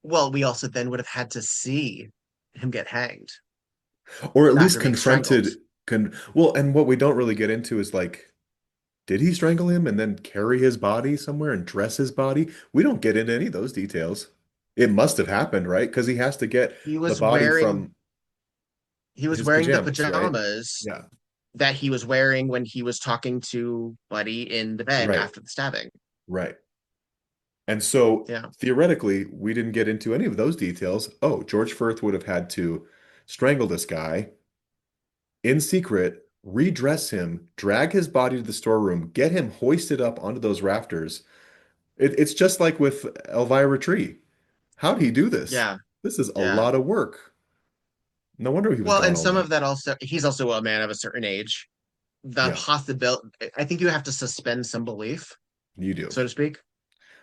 Well, we also then would have had to see him get hanged
Or at least
after being strangled.
confronted. Well, and what we don't really get into is like, did he strangle him and then carry his body somewhere and dress his body? We don't get into any of those details. It must have happened, right? Because he has to get
He
the
was
body
wearing
from
he was
his
wearing the
pajamas, right?
pajamas
Yeah,
that he was wearing when he was talking to Buddy in the bed
right,
after the stabbing.
right. And so
Yeah.
theoretically, we didn't get into any of those details. Oh, George Furth would have had to strangle this guy in secret, redress him, drag his body to the storeroom, get him hoisted up onto those rafters. It's just like with Elvira Tree. How'd he do this?
Yeah.
This is a
Yeah.
lot of work. No wonder he was
Well,
gone
and
all
some of
night.
that also, he's also a man of a certain age. The
Yeah,
possibility, I think you have to suspend some belief,
you do.
so to speak,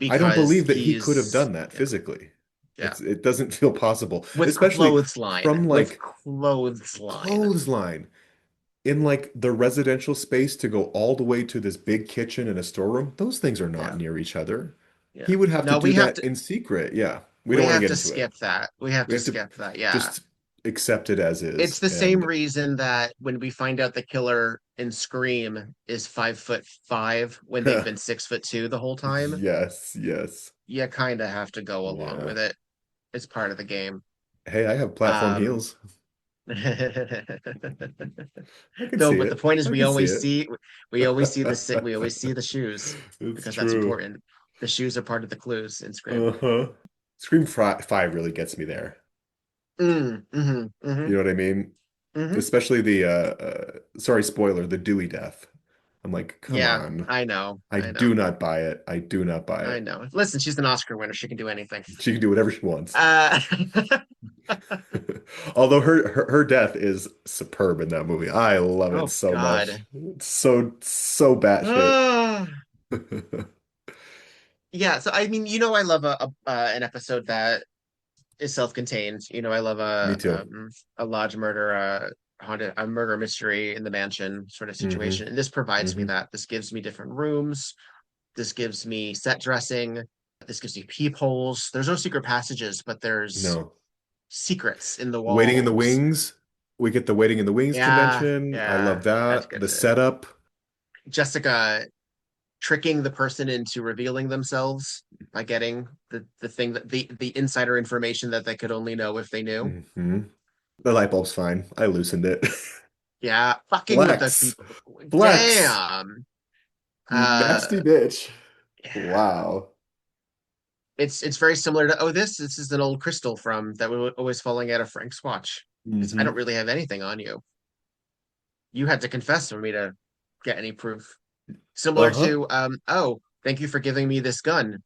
I don't
because
believe that he could have
he's,
done that
yeah,
physically.
yeah,
It doesn't feel possible,
with
especially
clothesline,
from
with
like
clothesline.
clothesline in like the residential space to go all the way to this big kitchen and a storeroom. Those things are not
Yeah,
near each other.
yeah.
He would have to
No,
do that in secret. Yeah, we
we
don't want to
have
get
to
into it.
skip that. We have
We
to
have to
skip that. Yeah.
just accept it as
It's
is.
the same
And
reason that when we find out the killer in Scream is 5'5" when they've been 6'2" the whole time,
yes, yes.
you kind of have to go along
Yeah.
with it. It's part of the game.
Hey, I have platform
Um,
heels. I can
no,
see
but the
it.
point is
I can see it.
we always see we always see the shoes
It's
because that's
true.
important. The shoes are part of the clues in Scream.
Uh-huh. Scream 5 really gets me there.
Mm-hmm.
You know what I mean?
Hmm.
Especially the sorry, spoiler, the Dewey death. I'm like, come
Yeah,
on.
I know.
I
I know.
do not buy it. I do not buy
I
it.
know. Listen, she's an Oscar winner. She can do anything.
She can do whatever she wants.
Uh,
Although her death is superb in that movie. I love it
oh
so much.
God.
It's so batshit.
Ah, Yeah, so I mean, I love an episode that is self-contained. I love
Me too.
a lodge murder, haunted a murder mystery in the mansion sort of
Hmm.
situation. And this provides me
Hmm.
that. This gives me different rooms. This gives me set dressing. This gives me peepholes. There's no secret passages, but there's
No.
secrets in the
Waiting in the
walls.
Wings. We get the Waiting in the Wings
Yeah,
convention. I
yeah,
love
that's
that.
good
The
too.
setup.
Jessica tricking the person into revealing themselves by getting the thing that the insider information that they could only know if they knew.
Hmm. The light bulb's fine. I loosened it.
Yeah, fucking with those
Flex.
people.
Flex.
Damn.
You nasty
Uh,
bitch.
yeah.
Wow.
It's very similar to this is an old crystal from that was always falling out of Frank's watch. I don't
Hmm.
really have anything on you. You had to confess for me to get any proof. Similar
Uh-huh.
to thank you for giving me this gun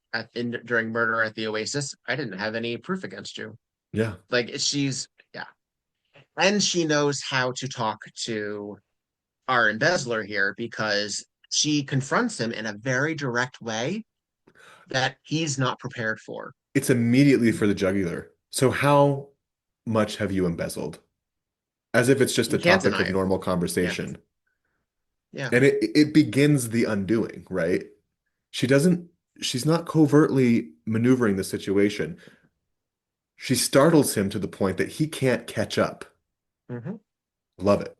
during murder at the Oasis. I didn't have any proof against you.
Yeah.
Like yeah. And she knows how to talk to our embezzler here because she confronts him in a very direct way that he's not prepared for.
It's immediately for the jugular. So how much have you embezzled? As if it's just
He
a
can't
topic
deny
of
it.
normal
Yeah.
conversation.
Yeah.
And it begins the undoing, right? She doesn't, she's not covertly maneuvering the situation. She startles him to the point that he can't catch up.
Hmm.
Love it.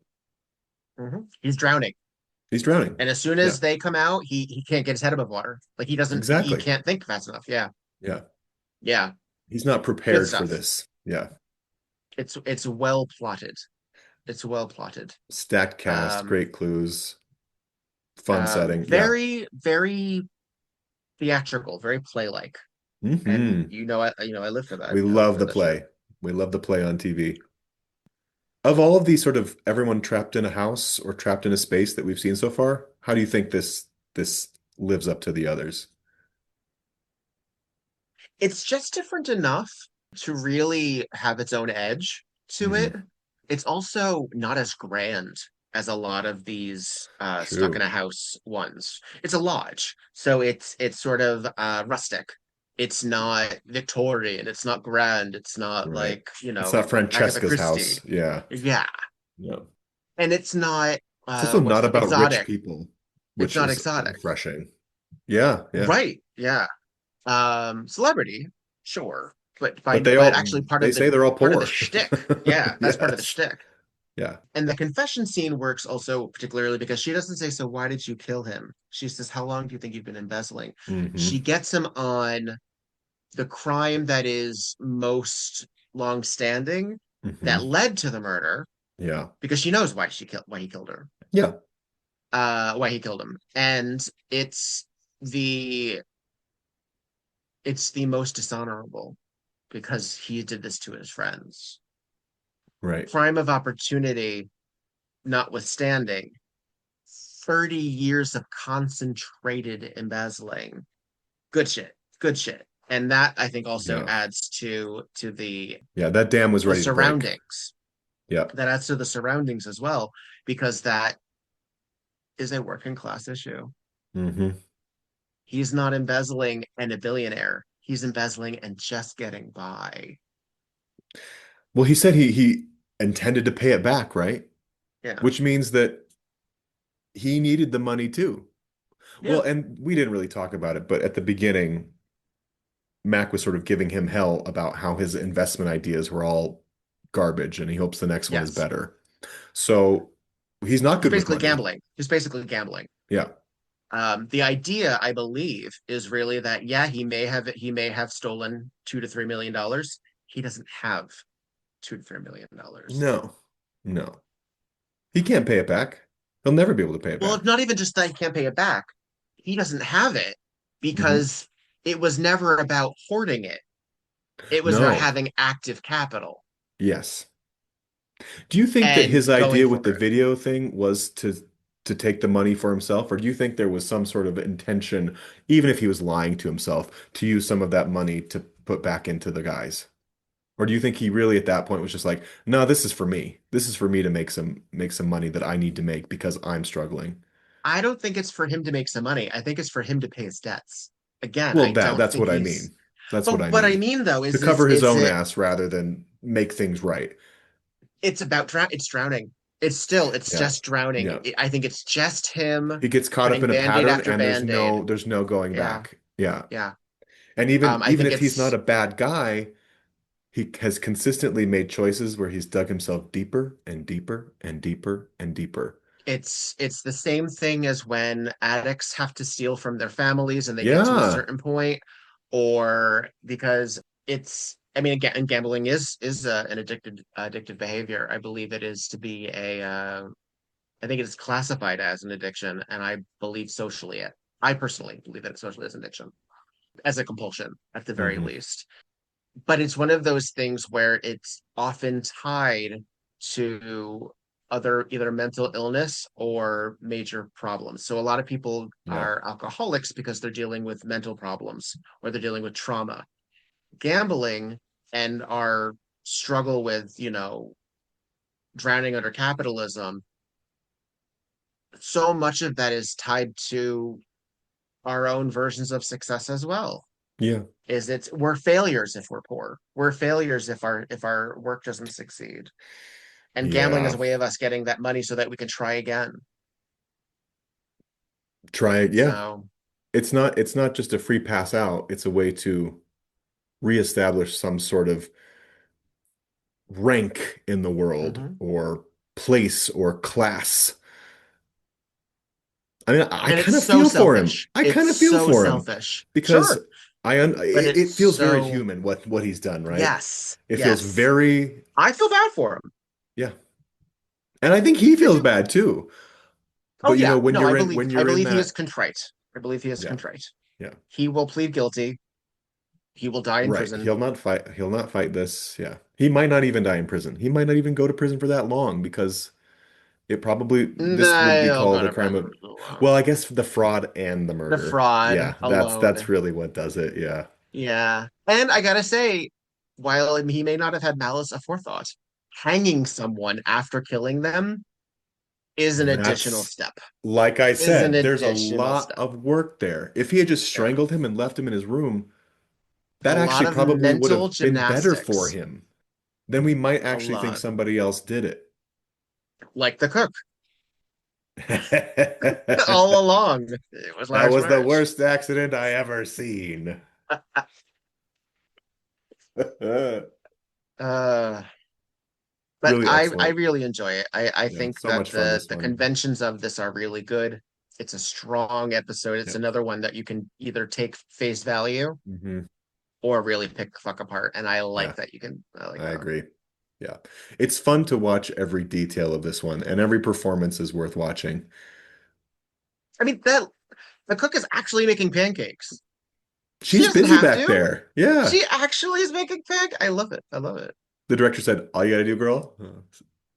He's drowning.
He's drowning.
And as soon
Yeah,
as they come out, he can't get his head above water. Like he
exactly.
can't think fast enough. Yeah.
Yeah.
Yeah.
He's not
Good
prepared for
stuff.
this. Yeah.
It's well plotted. It's well plotted.
Stacked cast,
Um,
great clues, fun setting. Yeah.
very, very theatrical, very play-like. And
Hmm.
I live for that.
We
I live
love
for
the
that shit.
play. We love the play on TV. Of all of these sort of everyone trapped in a house or trapped in a space that we've seen so far, how do you think this lives up to the others?
It's just different enough to really have its own edge to it.
Hmm.
It's also not as grand as a lot of these stuck in
True.
a house ones. It's a lodge, so it's sort of rustic. It's not Victorian. It's not grand. It's not
Right.
like
It's not
Agatha
Francesca's house.
Christie.
Yeah.
Yeah,
No.
and it's not
It's also
what's
not
the
about rich
exotic.
people,
It's
which
not
is
exotic,
refreshing. Yeah, yeah.
right? Yeah, celebrity, sure,
But they
but
all
actually
they say they're all
part of the
poor.
shtick. Yeah, that's part of the
Yes.
shtick.
Yeah.
And the confession scene works also particularly because she doesn't say, "So why did you kill him?" She says, "How long do you think you've been embezzling?"
Hmm.
She gets him on the crime that is most long-standing that
Hmm.
led to the murder
Yeah.
because she knows why he killed her,
Yeah.
why he killed him, and the it's the most dishonorable because he did this to his friends.
Right.
Crime of opportunity notwithstanding, 30 years of concentrated embezzling. Good shit. Good shit. And that I think also
Yeah.
adds to
Yeah, that dam was
the
ready to break.
surroundings.
Yeah.
That adds to the surroundings as well, because that is a working class issue.
Hmm.
He's not embezzling and a billionaire. He's embezzling and just getting by.
Well, he said he intended to pay it back, right?
Yeah.
Which means that he needed the money too.
Yeah.
Well, and we didn't really talk about it, but at the beginning, Mac was sort of giving him hell about how his investment ideas were all garbage and he hopes the next one is
Yes.
better. So he's not
He's
good with
basically
money.
gambling. He's basically gambling.
Yeah.
The idea, I believe, is really that yeah, he may have stolen $2 to $3 million. He doesn't have $2 to $3 million.
No. No. He can't pay it back. He'll never be able to pay it
Well, it's
back.
not even just that he can't pay it back. He doesn't have it
Hmm.
because it was never about hoarding it. It was about
No.
having active capital
Yes. Do you think that
and
his
going
idea
for
with the
it.
video thing was to take the money for himself, or do you think there was some sort of intention, even if he was lying to himself, to use some of that money to put back into the guys? Or do you think he really at that point was just like, no, this is for me. This is for me to make some money that I need to make because I'm struggling.
I don't think it's for him to make some money. I think it's for him to pay his debts. Again,
Well,
I don't
that's
think
what I
he's.
mean. That's what
But
I
what I
mean.
mean though
To cover his
is
own
it?
ass rather than make things right.
It's about it's drowning. It's
Yeah.
just drowning.
Yeah.
I think it's just him
He gets caught up
putting
in a
band-aid
pattern
after
and
band-aid.
there's no going
Yeah,
back. Yeah.
yeah.
And even
I
even
think
if he's not
it's
a bad guy, he has consistently made choices where he's dug himself deeper and deeper and deeper and deeper.
it's the same thing as when addicts have to steal from their families and they get to a
Yeah.
certain point, or because it's. I mean, again, and gambling is an addictive behavior. I believe it is to be a. I think it is classified as an addiction, and I believe socially it. I personally believe that it's socially as an addiction, as a compulsion at the very
Hmm.
least. But it's one of those things where it's often tied to other either mental illness or major problems. So a lot of people
Yeah.
are alcoholics because they're dealing with mental problems or they're dealing with trauma. Gambling and our struggle with, drowning under capitalism, so much of that is tied to our own versions of success as well.
Yeah.
We're failures if we're poor. We're failures if our work doesn't succeed. And gambling is
Yeah.
a way of us getting that money so that we can try again.
Try it. Yeah.
So
It's not just a free pass out. It's a way to reestablish some sort of rank in the world
mhm.
or place or class. I mean, I
And
kind
it's
of
so
feel for him.
selfish.
I
It's
kind of feel
so
for him
selfish.
because
Sure, but
it
it's
feels very
so
human what he's done, right?
yes,
It feels
yes.
very,
I feel bad for him.
yeah. And I think he
I
feels
do.
bad too.
Oh
But
yeah.
when
No,
you're in when
I
you're in
believe he is
that,
contrite. I believe he is
yeah,
contrite.
yeah.
He will plead guilty. He will die in
Right.
prison.
He'll not fight this. Yeah. He might not even die in prison. He might not even go to prison for that long because it probably this would be
They'll go
called a
to
crime
prison
of
for so long.
well, I guess the fraud and the
The
murder.
fraud
Yeah, that's
alone.
really what does it. Yeah.
Yeah. And I gotta say, while he may not have had malice aforethought, hanging someone after killing them is an additional
That's
step.
like I
Is an
said, there's a
additional
lot
step.
of work there. If he had just
Yeah.
strangled him and left him in his room,
A
that
lot
actually
of
probably would
mental
have been better for
gymnastics.
him. Then we might
A
actually think
lot.
somebody else did it.
Like the cook. All along. It was
That
Large
was the
Marge.
worst accident I ever seen.
Uh, but
Really
I
excellent.
really enjoy it. I
Yeah,
think
so
that
much fun
the
this
the
one.
conventions of this are really good. It's a strong episode. It's
Yeah.
another one that you can either take face value
Hmm.
or really pick the fuck apart. And I
Yeah,
like that you can. I like
I
that.
agree. Yeah. It's fun to watch every detail of this one, and every performance is worth watching.
I mean that the cook is actually making pancakes. She
She's
doesn't
busy
have
back
to.
there. Yeah.
She actually is making I love it. I love it.
The director said, all you gotta do, girl,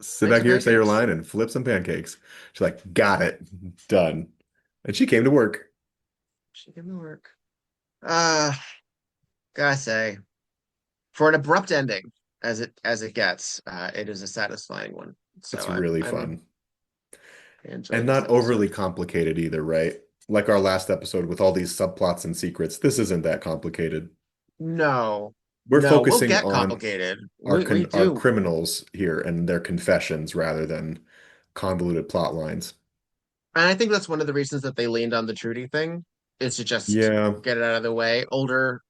sit
Make
back
some
here, say your
pancakes.
line, and flip some pancakes. She's like, got it. Done. And she came to work.
She can work. Uh, gotta say, for an abrupt ending, as it gets, it is a satisfying one. So
It's
I'm
really
I'm
fun. And
enjoying this
not overly
episode.
complicated either, right? Like our last episode with all these subplots and secrets. This isn't that complicated.
No,
We're
no, we'll
focusing
get
on
complicated.
our
We
our
do.
criminals here and their confessions rather than convoluted plot lines.
And I think that's one of the reasons that they leaned on the Trudy thing is to just
Yeah,
get it out of the way. Older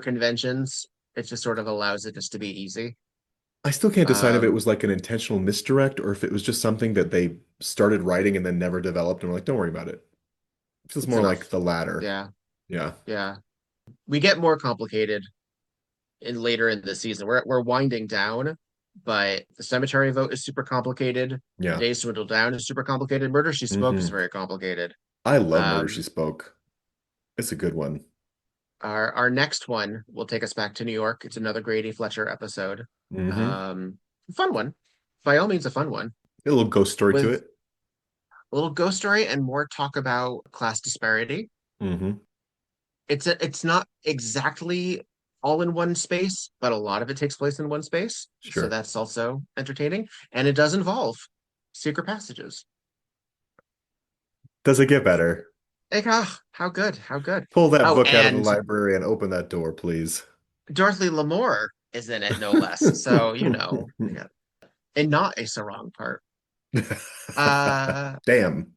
conventions, it just sort of allows it just to be easy.
I still can't decide if it
Um,
was like an intentional misdirect or if it was just something that they started writing and then never developed and were like, don't worry about it. This is
it's
more like
enough.
the latter.
Yeah,
Yeah.
yeah. We get more complicated in later in the season. We're winding down, but the cemetery vote is super complicated. The
Yeah.
days dwindle down is super complicated. Murder She Spoke is
Hmm.
very complicated.
I love Murder, She
Um,
Spoke. It's a good one.
our next one will take us back to New York. It's another Grady Fletcher episode.
Hmm.
Um, fun one, by all means, a fun one
A little ghost story to
with
it.
a little ghost story and more talk about class disparity.
Hmm.
It's not exactly all in one space, but a lot of it takes place in one space. So
Sure.
that's also entertaining. And it does involve secret passages.
Does it get better?
Like, oh, how good, how good.
Pull that
Oh,
book out of the
and
library and open that door, please.
Dorothy Lamour is in it, no less. So, yeah. And not a sarong part. Uh,
Damn.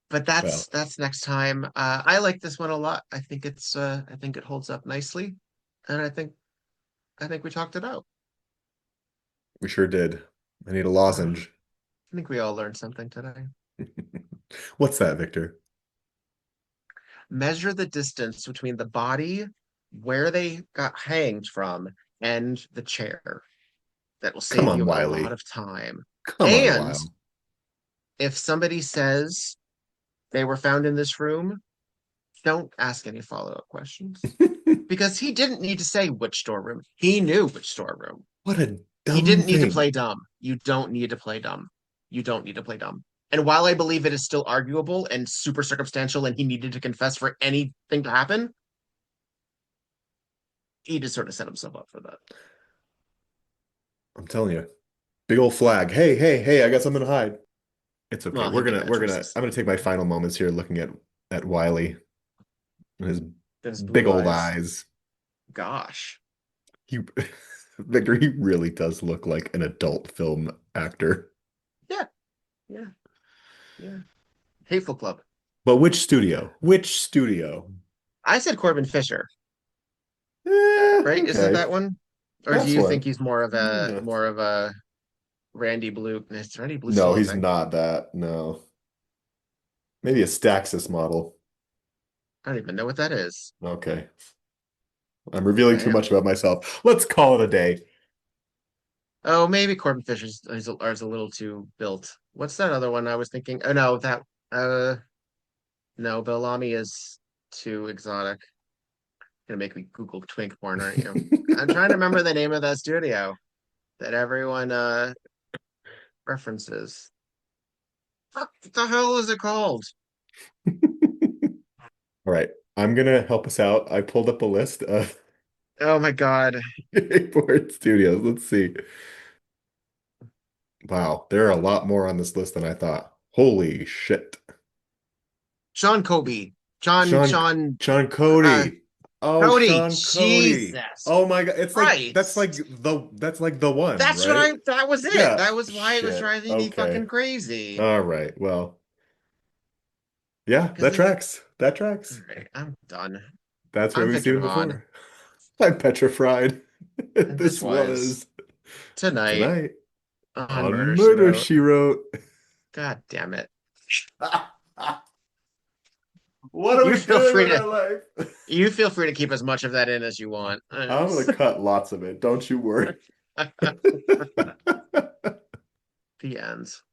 but
Well,
that's next time. I like this one a lot. I think it holds up nicely, and I think we talked it out.
we sure did. I need a
Uh,
lozenge.
I think we all learned something today.
What's that, Victor?
Measure the distance between the body where they got hanged from and the chair. That will
Come
save
on,
you a lot
Wiley.
of time.
Come on,
And
Wiley.
if somebody says they were found in this room, don't ask any follow-up questions. Because he didn't need to say which storeroom. He knew which storeroom.
What a
He
dumb
didn't need to
thing.
play dumb. You don't need to play dumb. You don't need to play dumb. And while I believe it is still arguable and super circumstantial and he needed to confess for anything to happen, he just sort of set himself up for that.
I'm telling you. Big old flag. Hey, hey, hey, I got something to hide. It's okay.
Well, he made bad
We're gonna
choices.
I'm gonna take my final moments here looking at Wiley and his
Those
big
blue
old
eyes.
eyes.
Gosh.
He Victor, he really does look like an adult film actor.
Yeah. Yeah. Yeah. Hateful Club.
But which studio? Which studio?
I said Corbin Fisher, right? Is it
Okay.
that one? Or do
That's
you think
one.
he's more of a Randy Blue? Is Randy Blue
No,
still a
he's
thing?
not that. No. Maybe a Staxis model.
I don't even know what that is.
Okay. I'm revealing too
Damn.
much about myself. Let's call it a day.
Oh, maybe Corbin Fisher's is a little too built. What's that other one I was thinking? Oh no, that no, Bellamy is too exotic. Gonna make me Google twink porn, aren't you? I'm trying to remember the name of that studio that everyone references. What the hell is it called?
All right. I'm gonna help us out. I pulled up a list of
Oh my God.
board studios. Let's see. Wow, there are a lot more on this list than I thought. Holy shit.
Sean Kobe. John
Sean
Sean
Sean
uh
Cody. Oh,
Cody.
Sean Cody.
Jesus
Oh my God. It's like
Christ.
that's like the one,
That's what
right?
that was it.
Yeah.
That was why it was
Shit.
driving me
Okay.
fucking crazy.
All right. Well, yeah,
Because
that
it,
tracks. That
all
tracks.
right, I'm done.
That's where
I'm
we've
Victor
seen it
Devonne.
before. I'm petrified.
And this
This
was
was
tonight
tonight
on
on
Murder, She
Murder,
Wrote.
She Wrote.
God damn it.
What are
You
we
feel
doing
free
with
to
our life?
you feel free to keep as much of that in as you want.
I'm gonna cut lots of it. Don't you worry.
The ends.